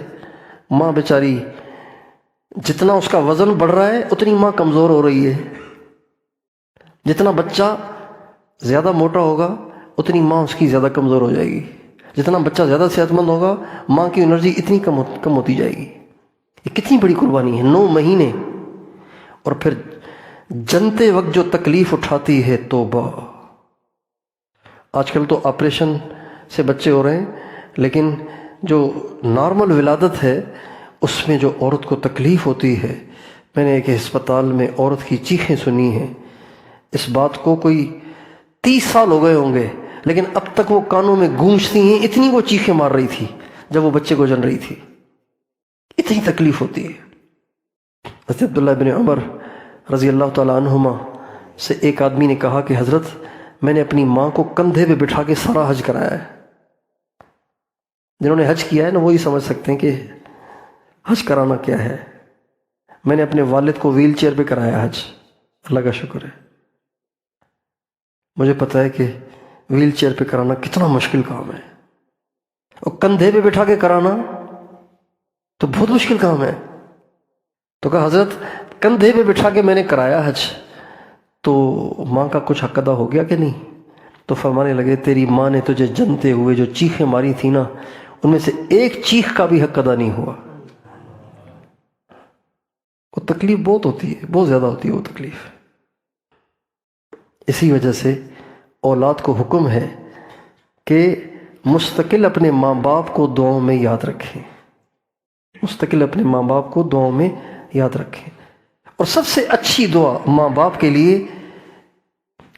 ماں بیچاری جتنا اس کا وزن بڑھ رہا ہے اتنی ماں کمزور ہو رہی ہے۔ جتنا بچہ زیادہ موٹا ہوگا اتنی ماں اس کی زیادہ کمزور ہو جائے گی، جتنا بچہ زیادہ صحت مند ہوگا ماں کی انرجی اتنی کم ہوتی جائے گی۔ یہ کتنی بڑی قربانی ہے، 9 مہینے۔ اور پھر جنتے وقت جو تکلیف اٹھاتی ہے توبہ۔ آج کل تو آپریشن سے بچے ہو رہے ہیں، لیکن جو نارمل ولادت ہے اس میں جو عورت کو تکلیف ہوتی ہے، میں نے ایک ہسپتال میں عورت کی چیخیں سنی ہیں، اس بات کو کوئی 30 سال ہو گئے ہوں گے لیکن اب تک وہ کانوں میں گونجتی ہیں، اتنی وہ چیخیں مار رہی تھی جب وہ بچے کو جن رہی تھی، اتنی تکلیف ہوتی ہے۔ حضرت عبداللہ بن عمر رضی اللہ تعالیٰ عنہما سے ایک آدمی نے کہا کہ حضرت میں نے اپنی ماں کو کندھے پہ بٹھا کے سارا حج کرایا ہے۔ جنہوں نے حج کیا ہے نا وہی سمجھ سکتے ہیں کہ حج کرانا کیا ہے۔ میں نے اپنے والد کو ویل چیئر پہ کرایا حج، اللہ کا شکر ہے۔ مجھے پتہ ہے کہ ویل چیئر پہ کرانا کتنا مشکل کام ہے، اور کندھے پہ بٹھا کے کرانا تو بہت مشکل کام ہے۔ تو کہا حضرت کندھے پہ بٹھا کے میں نے کرایا حج، تو ماں کا کچھ حق ادا ہو گیا کہ نہیں؟ تو فرمانے لگے تیری ماں نے تجھے جنتے ہوئے جو چیخیں ماری تھی نا، ان میں سے ایک چیخ کا بھی حق ادا نہیں ہوا۔ وہ تکلیف بہت ہوتی ہے، بہت زیادہ ہوتی ہے وہ تکلیف۔ اسی وجہ سے اولاد کو حکم ہے کہ مستقل اپنے ماں باپ کو دعاؤں میں یاد رکھیں، مستقل اپنے ماں باپ کو دعاؤں میں یاد رکھیں۔ اور سب سے اچھی دعا ماں باپ کے لیے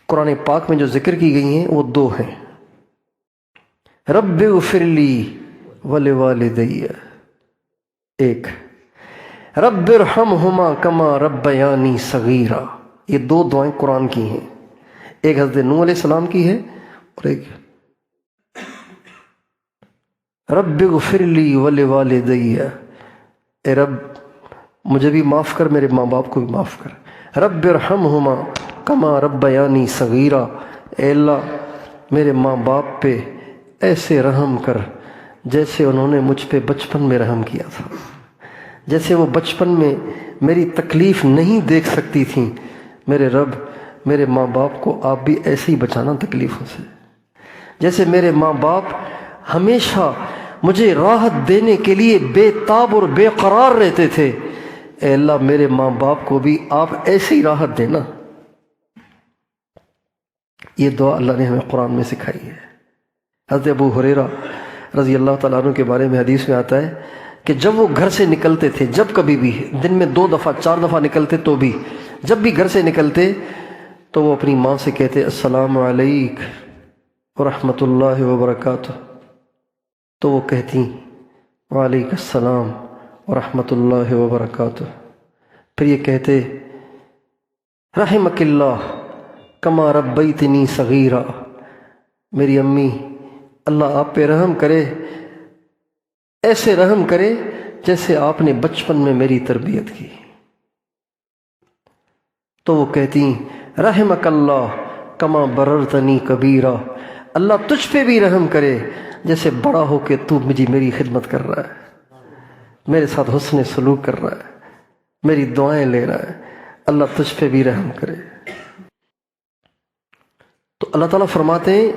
قرآن پاک میں جو ذکر کی گئی ہیں وہ 2 ہیں۔ رب اغفر لی ولوالدی، ایک رب ارحمہما کما ربیانی صغیرا۔ یہ 2 دعائیں قرآن کی ہیں، ایک حضرت نوح علیہ السلام کی ہے اور ایک رب اغفر لی ولوالدی، اے رب مجھے بھی معاف کر، میرے ماں باپ کو بھی معاف کر۔ رب ارحمہما کما ربیانی صغیرا، اے اللہ میرے ماں باپ پہ ایسے رحم کر جیسے انہوں نے مجھ پہ بچپن میں رحم کیا تھا، جیسے وہ بچپن میں میری تکلیف نہیں دیکھ سکتی تھیں۔ میرے رب میرے ماں باپ کو آپ بھی ایسے ہی بچانا تکلیفوں سے، جیسے میرے ماں باپ ہمیشہ مجھے راحت دینے کے لیے بے تاب اور بے قرار رہتے تھے، اے اللہ میرے ماں باپ کو بھی آپ ایسے ہی راحت دینا۔ یہ دعا اللہ نے ہمیں قرآن میں سکھائی ہے۔ حضرت ابو ہریرہ رضی اللہ تعالیٰ عنہ کے بارے میں حدیث میں آتا ہے کہ جب وہ گھر سے نکلتے تھے، جب کبھی بھی دن میں 2 دفعہ 4 دفعہ نکلتے، تو بھی جب بھی گھر سے نکلتے تو وہ اپنی ماں سے کہتے السلام علیک ورحمۃ اللہ وبرکاتہ، تو وہ کہتی وعلیکم السلام ورحمۃ اللہ وبرکاتہ۔ پھر یہ کہتے رحمک اللہ کما ربیتنی صغیرا، میری امی اللہ آپ پہ رحم کرے، ایسے رحم کرے جیسے آپ نے بچپن میں میری تربیت کی۔ تو وہ کہتی رحمک اللہ کما بررتنی کبیرا، اللہ تجھ پہ بھی رحم کرے جیسے بڑا ہو کے تو میری خدمت کر رہا ہے، میرے ساتھ حسن سلوک کر رہا ہے، میری دعائیں لے رہا ہے، اللہ تجھ پہ بھی رحم کرے۔ تو اللہ تعالیٰ فرماتے ہیں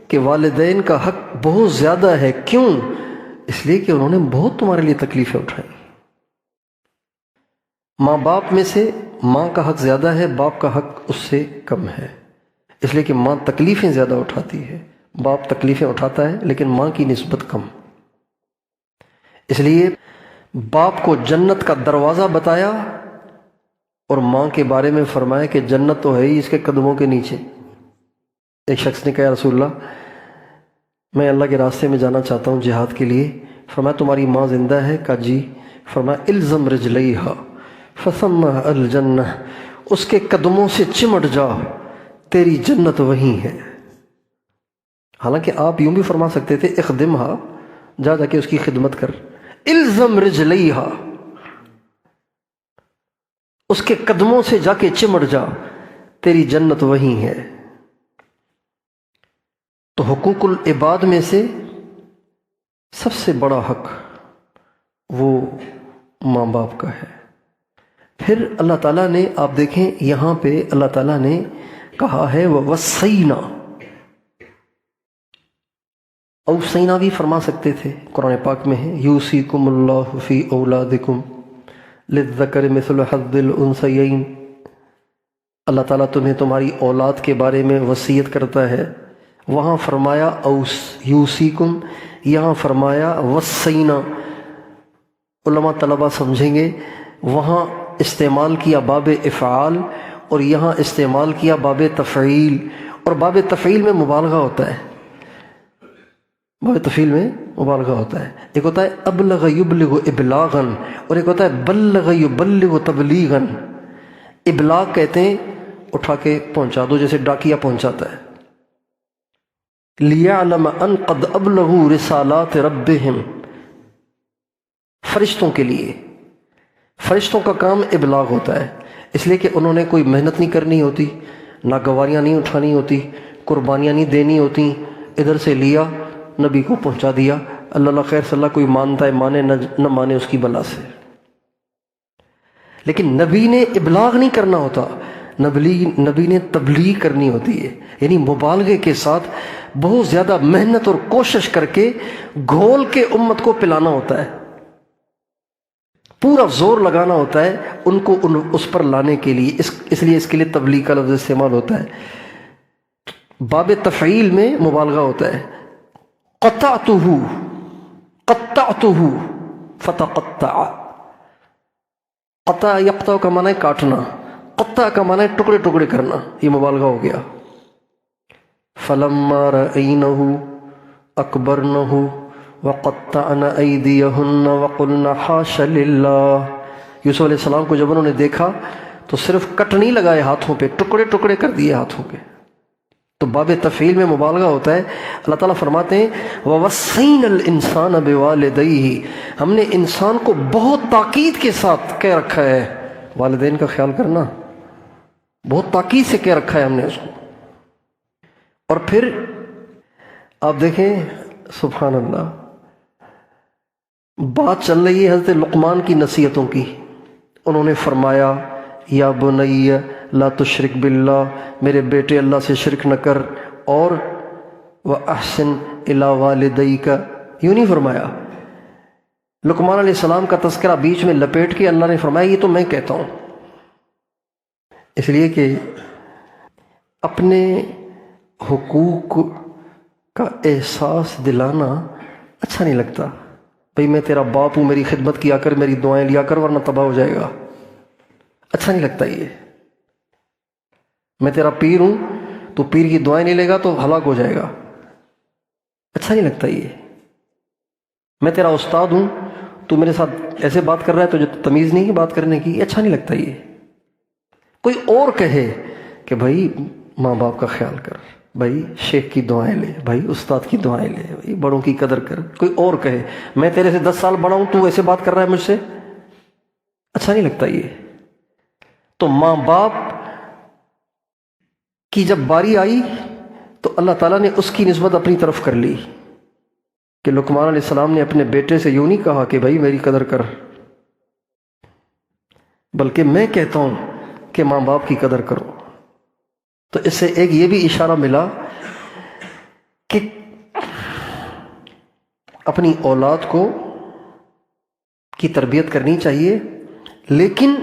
کہ والدین کا حق بہت زیادہ ہے، کیوں؟ اس لیے کہ انہوں نے بہت تمہارے لیے تکلیفیں اٹھائیں۔ ماں باپ میں سے ماں کا حق زیادہ ہے، باپ کا حق اس سے کم ہے، اس لیے کہ ماں تکلیفیں زیادہ اٹھاتی ہے، باپ تکلیفیں اٹھاتا ہے لیکن ماں کی نسبت کم، اس لیے باپ کو جنت کا دروازہ بتایا اور ماں کے بارے میں فرمایا کہ جنت تو ہے ہی اس کے قدموں کے نیچے۔ ایک شخص نے کہا یا رسول اللہ میں اللہ کے راستے میں جانا چاہتا ہوں جہاد کے لیے، فرمایا تمہاری ماں زندہ ہے؟ کہا جی۔ فرمایا الزم رجلیہا فثم الجنہ، اس کے قدموں سے چمٹ جا، تیری جنت وہیں ہے۔ حالانکہ آپ یوں بھی فرما سکتے تھے اخدمہا، جا کے اس کی خدمت کر، الزم رجلیہا، اس کے قدموں سے جا کے چمٹ جا، تیری جنت وہیں ہے۔ تو حقوق العباد میں سے سب سے بڑا حق وہ ماں باپ کا ہے۔ پھر اللہ تعالیٰ نے، آپ دیکھیں یہاں پہ اللہ تعالیٰ نے کہا ہے وَوَصَّيْنَا، اوصینا بھی فرما سکتے تھے، قرآن پاک میں ہے یوصیکم اللہ فی اولادکم للذکر مثل حظ الانثیین، اللہ تعالیٰ تمہیں تمہاری اولاد کے بارے میں وصیت کرتا ہے۔ وہاں فرمایا یوصیکم، یہاں فرمایا وصینا۔ علماء طلبہ سمجھیں گے وہاں استعمال کیا باب افعال اور یہاں استعمال کیا باب تفعیل، اور باب تفعیل میں مبالغہ ہوتا ہے، باب تفعیل میں مبالغہ ہوتا ہے۔ ایک ہوتا ہے ابلغ یبلغ ابلاغاً اور ایک ہوتا ہے بلغ یبلغ تبلیغاً۔ ابلاغ کہتے ہیں اٹھا کے پہنچا دو، جیسے ڈاکیا پہنچاتا ہے۔ لِيَعْلَمَ أَنْ قَدْ أَبْلَغُوا رِسَالَاتِ رَبِّهِمْ، فرشتوں کے لیے، فرشتوں کا کام ابلاغ ہوتا ہے، اس لیے کہ انہوں نے کوئی محنت نہیں کرنی ہوتی، ناگواریاں نہیں اٹھانی ہوتی، قربانیاں نہیں دینی ہوتی، ادھر سے لیا نبی کو پہنچا دیا، اللہ خیر صلی اللہ، کوئی مانتا ہے مانے نہ مانے اس کی بلا سے۔ لیکن نبی نے ابلاغ نہیں کرنا ہوتا، نبی نے تبلیغ کرنی ہوتی ہے، یعنی مبالغے کے ساتھ بہت زیادہ محنت اور کوشش کر کے گھول کے امت کو پلانا ہوتا ہے، پورا زور لگانا ہوتا ہے ان کو اس پر لانے کے لیے، اس لیے اس کے لیے تبلیغ کا لفظ استعمال ہوتا ہے۔ باب تفعیل میں مبالغہ ہوتا ہے، قطعتہ فتقطع، قطع یقطع کا معنی ہے کاٹنا، قطع کا معنی ہے ٹکڑے ٹکڑے کرنا، یہ مبالغہ ہو گیا۔ فلما رأینہ اکبرنہ وقطعن ایدیہن وقلن حاش للہ، یوسف علیہ السلام کو جب انہوں نے دیکھا تو صرف کٹ نہیں لگائے ہاتھوں پہ، ٹکڑے ٹکڑے کر دیے ہاتھوں کے۔ تو باب تفعیل میں مبالغہ ہوتا ہے۔ اللہ تعالیٰ فرماتے ہیں وَوَصَّيْنَا الْإِنسَانَ بِوَالِدَيْهِ، ہم نے انسان کو بہت تاکید کے ساتھ کہہ رکھا ہے، والدین کا خیال کرنا بہت تاکید سے کہہ رکھا ہے ہم نے اس کو۔ اور پھر آپ دیکھیں سبحان اللہ، بات چل رہی ہے حضرت لقمان کی نصیحتوں کی، انہوں نے فرمایا یا بنی لا تشرک باللہ، میرے بیٹے اللہ سے شرک نہ کر، اور وَأَحْسِنْ إِلَىٰ وَالِدَيْكَ، یوں نہیں فرمایا۔ لقمان علیہ السلام کا تذکرہ بیچ میں لپیٹ کے اللہ نے فرمایا یہ تو میں کہتا ہوں، اس لیے کہ اپنے حقوق کا احساس دلانا اچھا نہیں لگتا، بھئی میں تیرا باپ ہوں، میری خدمت کیا کر، میری دعائیں لیا کر ورنہ تباہ ہو جائے گا، اچھا نہیں لگتا یہ۔ میں تیرا پیر ہوں، تو پیر کی دعائیں نہیں لے گا تو ہلاک ہو جائے گا، اچھا نہیں لگتا یہ۔ میں تیرا استاد ہوں، تو میرے ساتھ ایسے بات کر رہا ہے، تو جو تمیز نہیں ہے بات کرنے کی، اچھا نہیں لگتا یہ۔ کوئی اور کہے کہ بھائی ماں باپ کا خیال کر، بھائی شیخ کی دعائیں لے، بھائی استاد کی دعائیں لے، بھائی بڑوں کی قدر کر، کوئی اور کہے میں تیرے سے 10 سال بڑا ہوں، تو ایسے بات کر رہا ہے مجھ سے، اچھا نہیں لگتا یہ۔ تو ماں باپ کی جب باری آئی تو اللہ تعالیٰ نے اس کی نسبت اپنی طرف کر لی کہ لقمان علیہ السلام نے اپنے بیٹے سے یوں نہیں کہا کہ بھائی میری قدر کر، بلکہ میں کہتا ہوں کہ ماں باپ کی قدر کرو۔ تو اس سے ایک یہ بھی اشارہ ملا کہ اپنی اولاد کو کی تربیت کرنی چاہیے، لیکن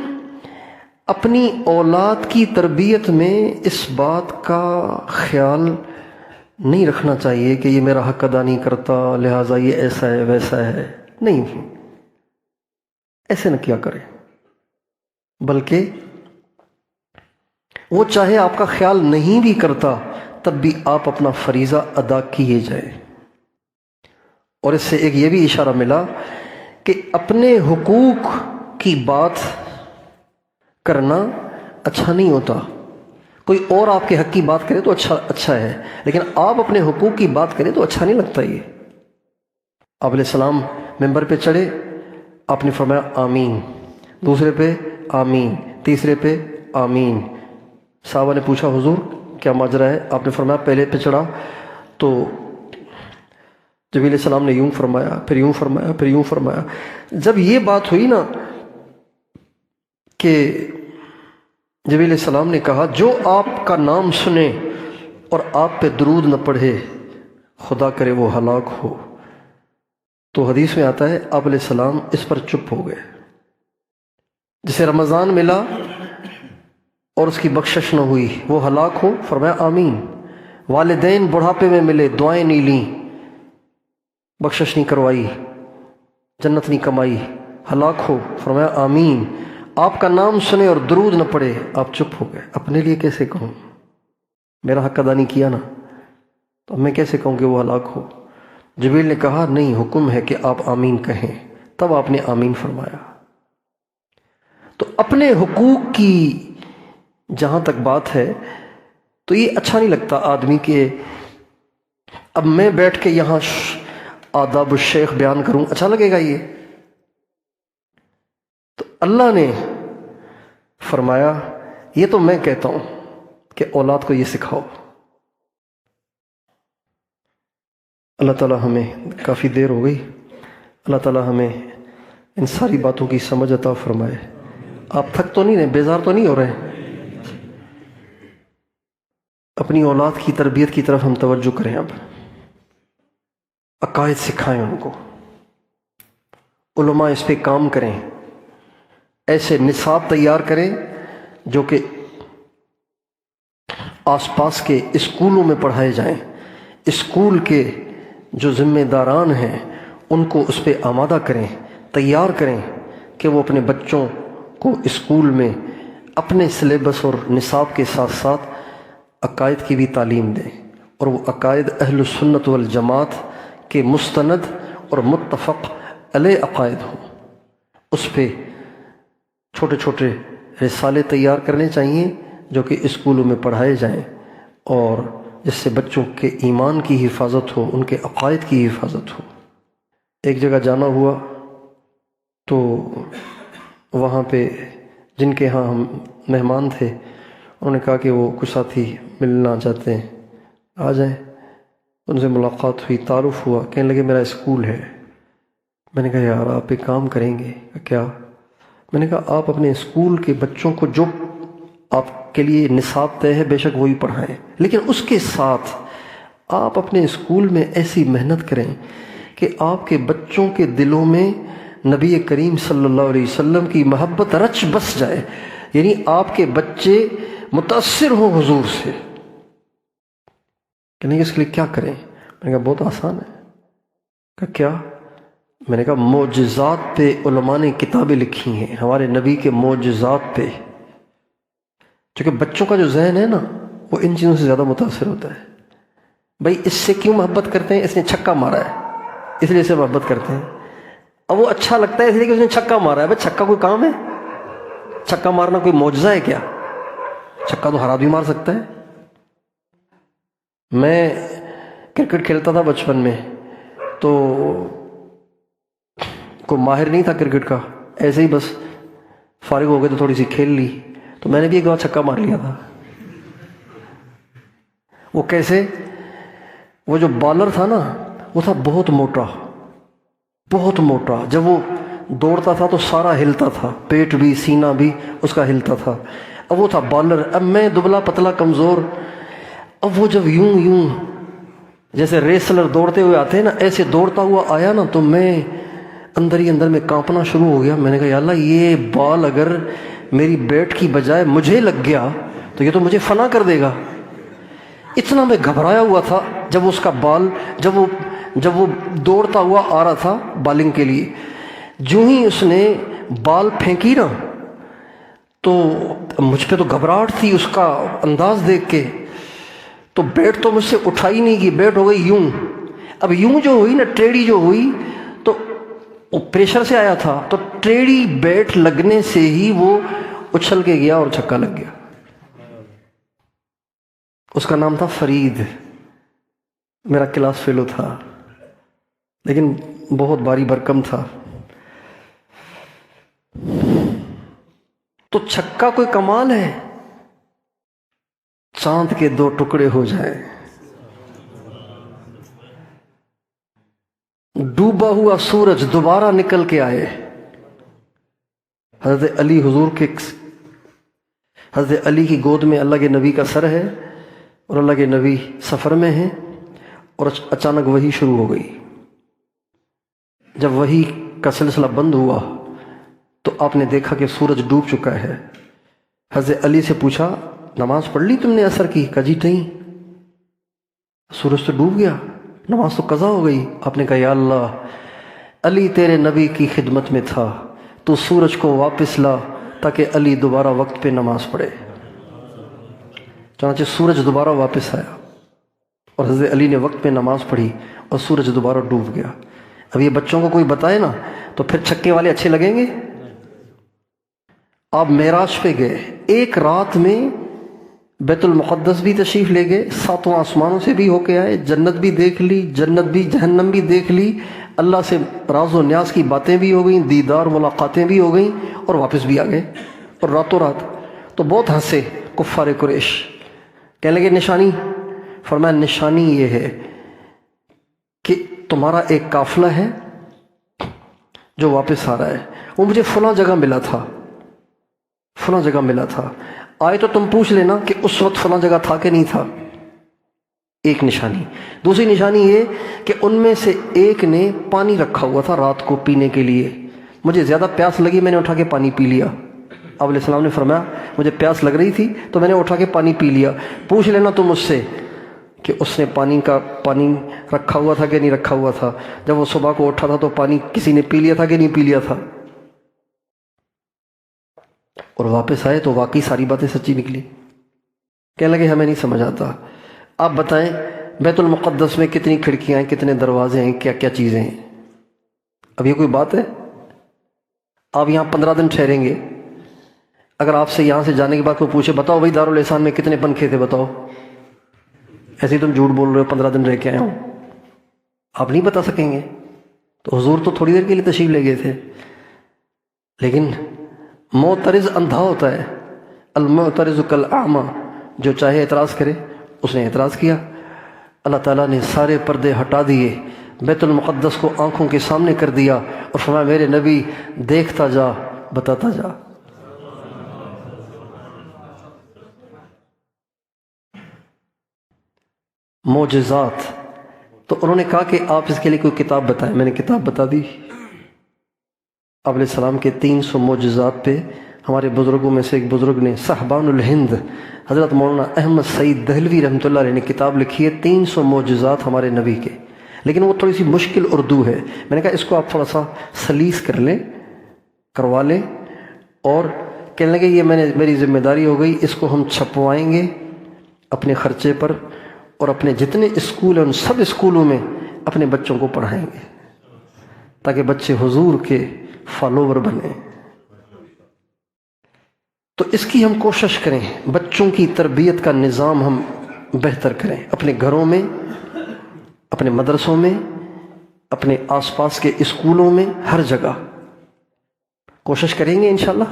اپنی اولاد کی تربیت میں اس بات کا خیال نہیں رکھنا چاہیے کہ یہ میرا حق ادا نہیں کرتا لہٰذا یہ ایسا ہے ویسا ہے، نہیں، ایسے نہ کیا کرے، بلکہ وہ چاہے آپ کا خیال نہیں بھی کرتا تب بھی آپ اپنا فریضہ ادا کیے جائیں۔ اور اس سے ایک یہ بھی اشارہ ملا کہ اپنے حقوق کی بات کرنا اچھا نہیں ہوتا۔ کوئی اور آپ کے حق کی بات کرے تو اچھا ہے، لیکن آپ اپنے حقوق کی بات کریں تو اچھا نہیں لگتا۔ یہ آپ علیہ السلام ممبر پہ چڑھے، آپ نے فرمایا آمین، دوسرے پہ آمین، تیسرے پہ آمین۔ صحابہ نے پوچھا حضور کیا ماجرا ہے؟ آپ نے فرمایا پہلے پہ چڑھا تو جبریل علیہ السلام نے یوں فرمایا، پھر یوں فرمایا، پھر یوں فرمایا۔ جب یہ بات ہوئی نا کہ جبریل علیہ السلام نے کہا جو آپ کا نام سنے اور آپ پہ درود نہ پڑھے خدا کرے وہ ہلاک ہو، تو حدیث میں آتا ہے آپ علیہ السلام اس پر چپ ہو گئے۔ جسے رمضان ملا اور اس کی بخشش نہ ہوئی وہ ہلاک ہو، فرمایا آمین۔ والدین بڑھاپے میں ملے، دعائیں نہیں لیں، بخشش نہیں کروائی، جنت نہیں کمائی، ہلاک ہو، فرمایا آمین۔ آپ کا نام سنے اور درود نہ پڑے، آپ چپ ہو گئے۔ اپنے لیے کیسے کہوں؟ میرا حق ادا نہیں کیا نا، تو میں کیسے کہوں کہ وہ ہلاک ہو؟ جبریل نے کہا نہیں، حکم ہے کہ آپ آمین کہیں، تب آپ نے آمین فرمایا۔ تو اپنے حقوق کی جہاں تک بات ہے تو یہ اچھا نہیں لگتا آدمی کہ اب میں بیٹھ کے یہاں آداب الشیخ بیان کروں، اچھا لگے گا یہ؟ تو اللہ نے فرمایا یہ تو میں کہتا ہوں کہ اولاد کو یہ سکھاؤ۔ اللہ تعالیٰ ہمیں، کافی دیر ہو گئی، اللہ تعالیٰ ہمیں ان ساری باتوں کی سمجھ عطا فرمائے۔ آپ تھک تو نہیں رہے، بیزار تو نہیں ہو رہے ہیں؟ اپنی اولاد کی تربیت کی طرف ہم توجہ کریں، اب عقائد سکھائیں ان کو، علماء اس پہ کام کریں، ایسے نصاب تیار کریں جو کہ آس پاس کے اسکولوں میں پڑھائے جائیں۔ اسکول کے جو ذمہ داران ہیں ان کو اس پہ آمادہ کریں، تیار کریں کہ وہ اپنے بچوں کو اسکول میں اپنے سلیبس اور نصاب کے ساتھ ساتھ عقائد کی بھی تعلیم دیں، اور وہ عقائد اہل السنت والجماعت کے مستند اور متفق علیہ عقائد ہوں۔ اس پہ چھوٹے چھوٹے رسالے تیار کرنے چاہیے جو کہ اسکولوں میں پڑھائے جائیں، اور جس سے بچوں کے ایمان کی حفاظت ہو، ان کے عقائد کی حفاظت ہو۔ ایک جگہ جانا ہوا تو وہاں پہ جن کے ہاں ہم مہمان تھے انہوں نے کہا کہ وہ کچھ ساتھی ملنا چاہتے ہیں، آ جائیں۔ ان سے ملاقات ہوئی، تعارف ہوا، کہنے لگے میرا اسکول ہے۔ میں نے کہا یار آپ ایک کام کریں گے کیا؟ میں نے کہا آپ اپنے اسکول کے بچوں کو جو آپ کے لیے نصاب طے ہے بے شک وہی پڑھائیں، لیکن اس کے ساتھ آپ اپنے اسکول میں ایسی محنت کریں کہ آپ کے بچوں کے دلوں میں نبی کریم صلی اللہ علیہ وسلم کی محبت رچ بس جائے، یعنی آپ کے بچے متاثر ہوں حضور سے۔ کہ نہیں اس کے لیے کیا کریں؟ میں نے کہا بہت آسان ہے۔ کہا کیا؟ میں نے کہا معجزات پہ علماء نے کتابیں لکھی ہیں، ہمارے نبی کے معجزات پہ، چونکہ بچوں کا جو ذہن ہے نا وہ ان چیزوں سے زیادہ متاثر ہوتا ہے۔ بھائی اس سے کیوں محبت کرتے ہیں؟ اس نے چھکا مارا ہے اس لیے اسے محبت کرتے ہیں، اور وہ اچھا لگتا ہے اس لیے کہ اس نے چھکا مارا ہے۔ بھائی چھکا کوئی کام ہے؟ چھکا مارنا کوئی معجزہ ہے کیا؟ چھکا تو ہر آدمی مار سکتا ہے۔ میں کرکٹ کھیلتا تھا بچپن میں، تو کوئی ماہر نہیں تھا کرکٹ کا، ایسے ہی بس فارغ ہو گئے تو تھوڑی سی کھیل لی، تو میں نے بھی ایک بار چھکا مار لیا تھا۔ وہ کیسے؟ وہ جو بالر تھا نا وہ تھا بہت موٹا، بہت موٹا، جب وہ دوڑتا تھا تو سارا ہلتا تھا، پیٹ بھی سینہ بھی اس کا ہلتا تھا۔ اب وہ تھا بالر، اب میں دبلا پتلا کمزور۔ اب وہ جب یوں یوں جیسے ریسلر دوڑتے ہوئے آتے ہیں نا، ایسے دوڑتا ہوا آیا نا، تو میں اندر ہی اندر میں کانپنا شروع ہو گیا۔ میں نے کہا یا اللہ یہ بال اگر میری بیٹ کی بجائے مجھے لگ گیا تو یہ تو مجھے فنا کر دے گا۔ اتنا میں گھبرایا ہوا تھا جب اس کا بال جب وہ دوڑتا ہوا آ رہا تھا بالنگ کے لیے، جو ہی اس نے بال پھینکی نا تو مجھ پہ تو گھبراہٹ تھی اس کا انداز دیکھ کے، تو بیٹ تو مجھ سے اٹھائی نہیں گئی، بیٹ ہو گئی یوں. اب یوں جو ہوئی نا، ٹیڑھی جو ہوئی، تو وہ پریشر سے آیا تھا، تو ٹیڑھی بیٹ لگنے سے ہی وہ اچھل کے گیا اور چھکا لگ گیا. اس کا نام تھا فرید، میرا کلاس فیلو تھا لیکن بہت باری بھرکم تھا. تو چھکا کوئی کمال ہے، چاند کے 2 ٹکڑے ہو جائیں، ڈوبا ہوا سورج دوبارہ نکل کے آئے. حضرت علی کی گود میں اللہ کے نبی کا سر ہے، اور اللہ کے نبی سفر میں ہیں، اور اچانک وحی شروع ہو گئی. جب وحی کا سلسلہ بند ہوا تو آپ نے دیکھا کہ سورج ڈوب چکا ہے. حضرت علی سے پوچھا، نماز پڑھ لی تم نے عصر کی؟ کہا جی نہیں، سورج تو ڈوب گیا، نماز تو قضا ہو گئی. آپ نے کہا یا اللہ، علی تیرے نبی کی خدمت میں تھا، تو سورج کو واپس لا تاکہ علی دوبارہ وقت پہ نماز پڑھے. چنانچہ سورج دوبارہ واپس آیا اور حضرت علی نے وقت پہ نماز پڑھی اور سورج دوبارہ ڈوب گیا. اب یہ بچوں کو کوئی بتائے نا تو پھر چھکے والے اچھے لگیں گے. آپ معراج پہ گئے، ایک رات میں بیت المقدس بھی تشریف لے گئے، 7 آسمانوں سے بھی ہو کے آئے، جنت بھی دیکھ لی، جنت بھی جہنم بھی دیکھ لی، اللہ سے راز و نیاز کی باتیں بھی ہو گئیں، دیدار ملاقاتیں بھی ہو گئیں، اور واپس بھی آ گئے. اور راتوں رات تو بہت ہنسے کفار قریش، کہنے لگے نشانی. فرمایا نشانی یہ ہے کہ تمہارا ایک قافلہ ہے جو واپس آ رہا ہے، وہ مجھے فلاں جگہ ملا تھا، فلاں جگہ ملا تھا، آئے تو تم پوچھ لینا کہ اس وقت فلاں جگہ تھا کہ نہیں تھا. ایک نشانی. دوسری نشانی یہ کہ ان میں سے ایک نے پانی رکھا ہوا تھا رات کو پینے کے لیے، مجھے زیادہ پیاس لگی، میں نے اٹھا کے پانی پی لیا. آپ علیہ السلام نے فرمایا مجھے پیاس لگ رہی تھی تو میں نے اٹھا کے پانی پی لیا، پوچھ لینا تم اس سے کہ اس نے پانی رکھا ہوا تھا کہ نہیں رکھا ہوا تھا، جب وہ صبح کو اٹھا تھا تو پانی کسی نے پی لیا تھا کہ نہیں پی لیا تھا. اور واپس آئے تو واقعی ساری باتیں سچی نکلی. کہنے لگے ہمیں نہیں سمجھ آتا، آپ بتائیں بیت المقدس میں کتنی کھڑکیاں ہیں، کتنے دروازے ہیں، کیا کیا چیزیں ہیں. اب یہ کوئی بات ہے؟ آپ یہاں 15 دن ٹھہریں گے، اگر آپ سے یہاں سے جانے کے بعد کوئی پوچھے بتاؤ بھائی دارالحسان میں کتنے پنکھے تھے بتاؤ، ایسے ہی تم جھوٹ بول رہے ہو 15 دن رہ کے آئے ہوں، آپ نہیں بتا سکیں گے. تو حضور تو تھوڑی دیر کے لیے تشریف لے گئے تھے، لیکن معترض اندھا ہوتا ہے، المعترض کالاعمی، جو چاہے اعتراض کرے. اس نے اعتراض کیا، اللہ تعالیٰ نے سارے پردے ہٹا دیے، بیت المقدس کو آنکھوں کے سامنے کر دیا اور فرمایا میرے نبی دیکھتا جا بتاتا جا. معجزات. تو انہوں نے کہا کہ آپ اس کے لیے کوئی کتاب بتائیں. میں نے کتاب بتا دی. آپ علیہ السلام کے 300 معجزات پہ ہمارے بزرگوں میں سے ایک بزرگ نے، صاحبان الہند حضرت مولانا احمد سعید دہلوی رحمۃ اللہ علیہ نے کتاب لکھی ہے 300 معجزات ہمارے نبی کے، لیکن وہ تھوڑی سی مشکل اردو ہے. میں نے کہا اس کو آپ تھوڑا سا سلیس کر لیں، کروا لیں. اور کہنے لگے یہ میری ذمہ داری ہو گئی، اس کو ہم چھپوائیں گے اپنے خرچے پر، اور اپنے جتنے اسکول ہیں ان سب اسکولوں میں اپنے بچوں کو پڑھائیں گے تاکہ بچے حضور کے فالوور بنیں. تو اس کی ہم کوشش کریں، بچوں کی تربیت کا نظام ہم بہتر کریں، اپنے گھروں میں، اپنے مدرسوں میں، اپنے آس پاس کے اسکولوں میں، ہر جگہ کوشش کریں گے انشاءاللہ.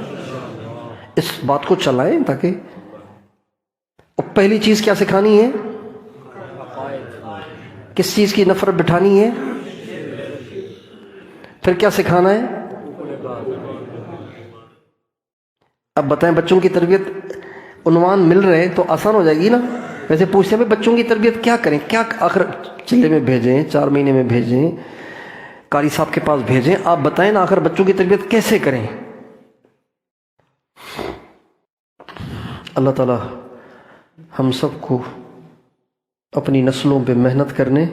اس بات کو چلائیں تاکہ. اور پہلی چیز کیا سکھانی ہے؟ کس چیز کی نفرت بٹھانی ہے؟ پھر کیا سکھانا ہے؟ اب بتائیں بچوں کی تربیت، عنوان مل رہے ہیں تو آسان ہو جائے گی نا. ویسے پوچھتے ہیں بچوں کی تربیت کیا کریں، کیا آخر چلے میں بھیجیں، 4 مہینے میں بھیجیں، قاری صاحب کے پاس بھیجیں، آپ بتائیں نا آخر بچوں کی تربیت کیسے کریں. اللہ تعالی ہم سب کو اپنی نسلوں پہ محنت کرنے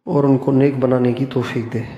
اور ان کو نیک بنانے کی توفیق دے۔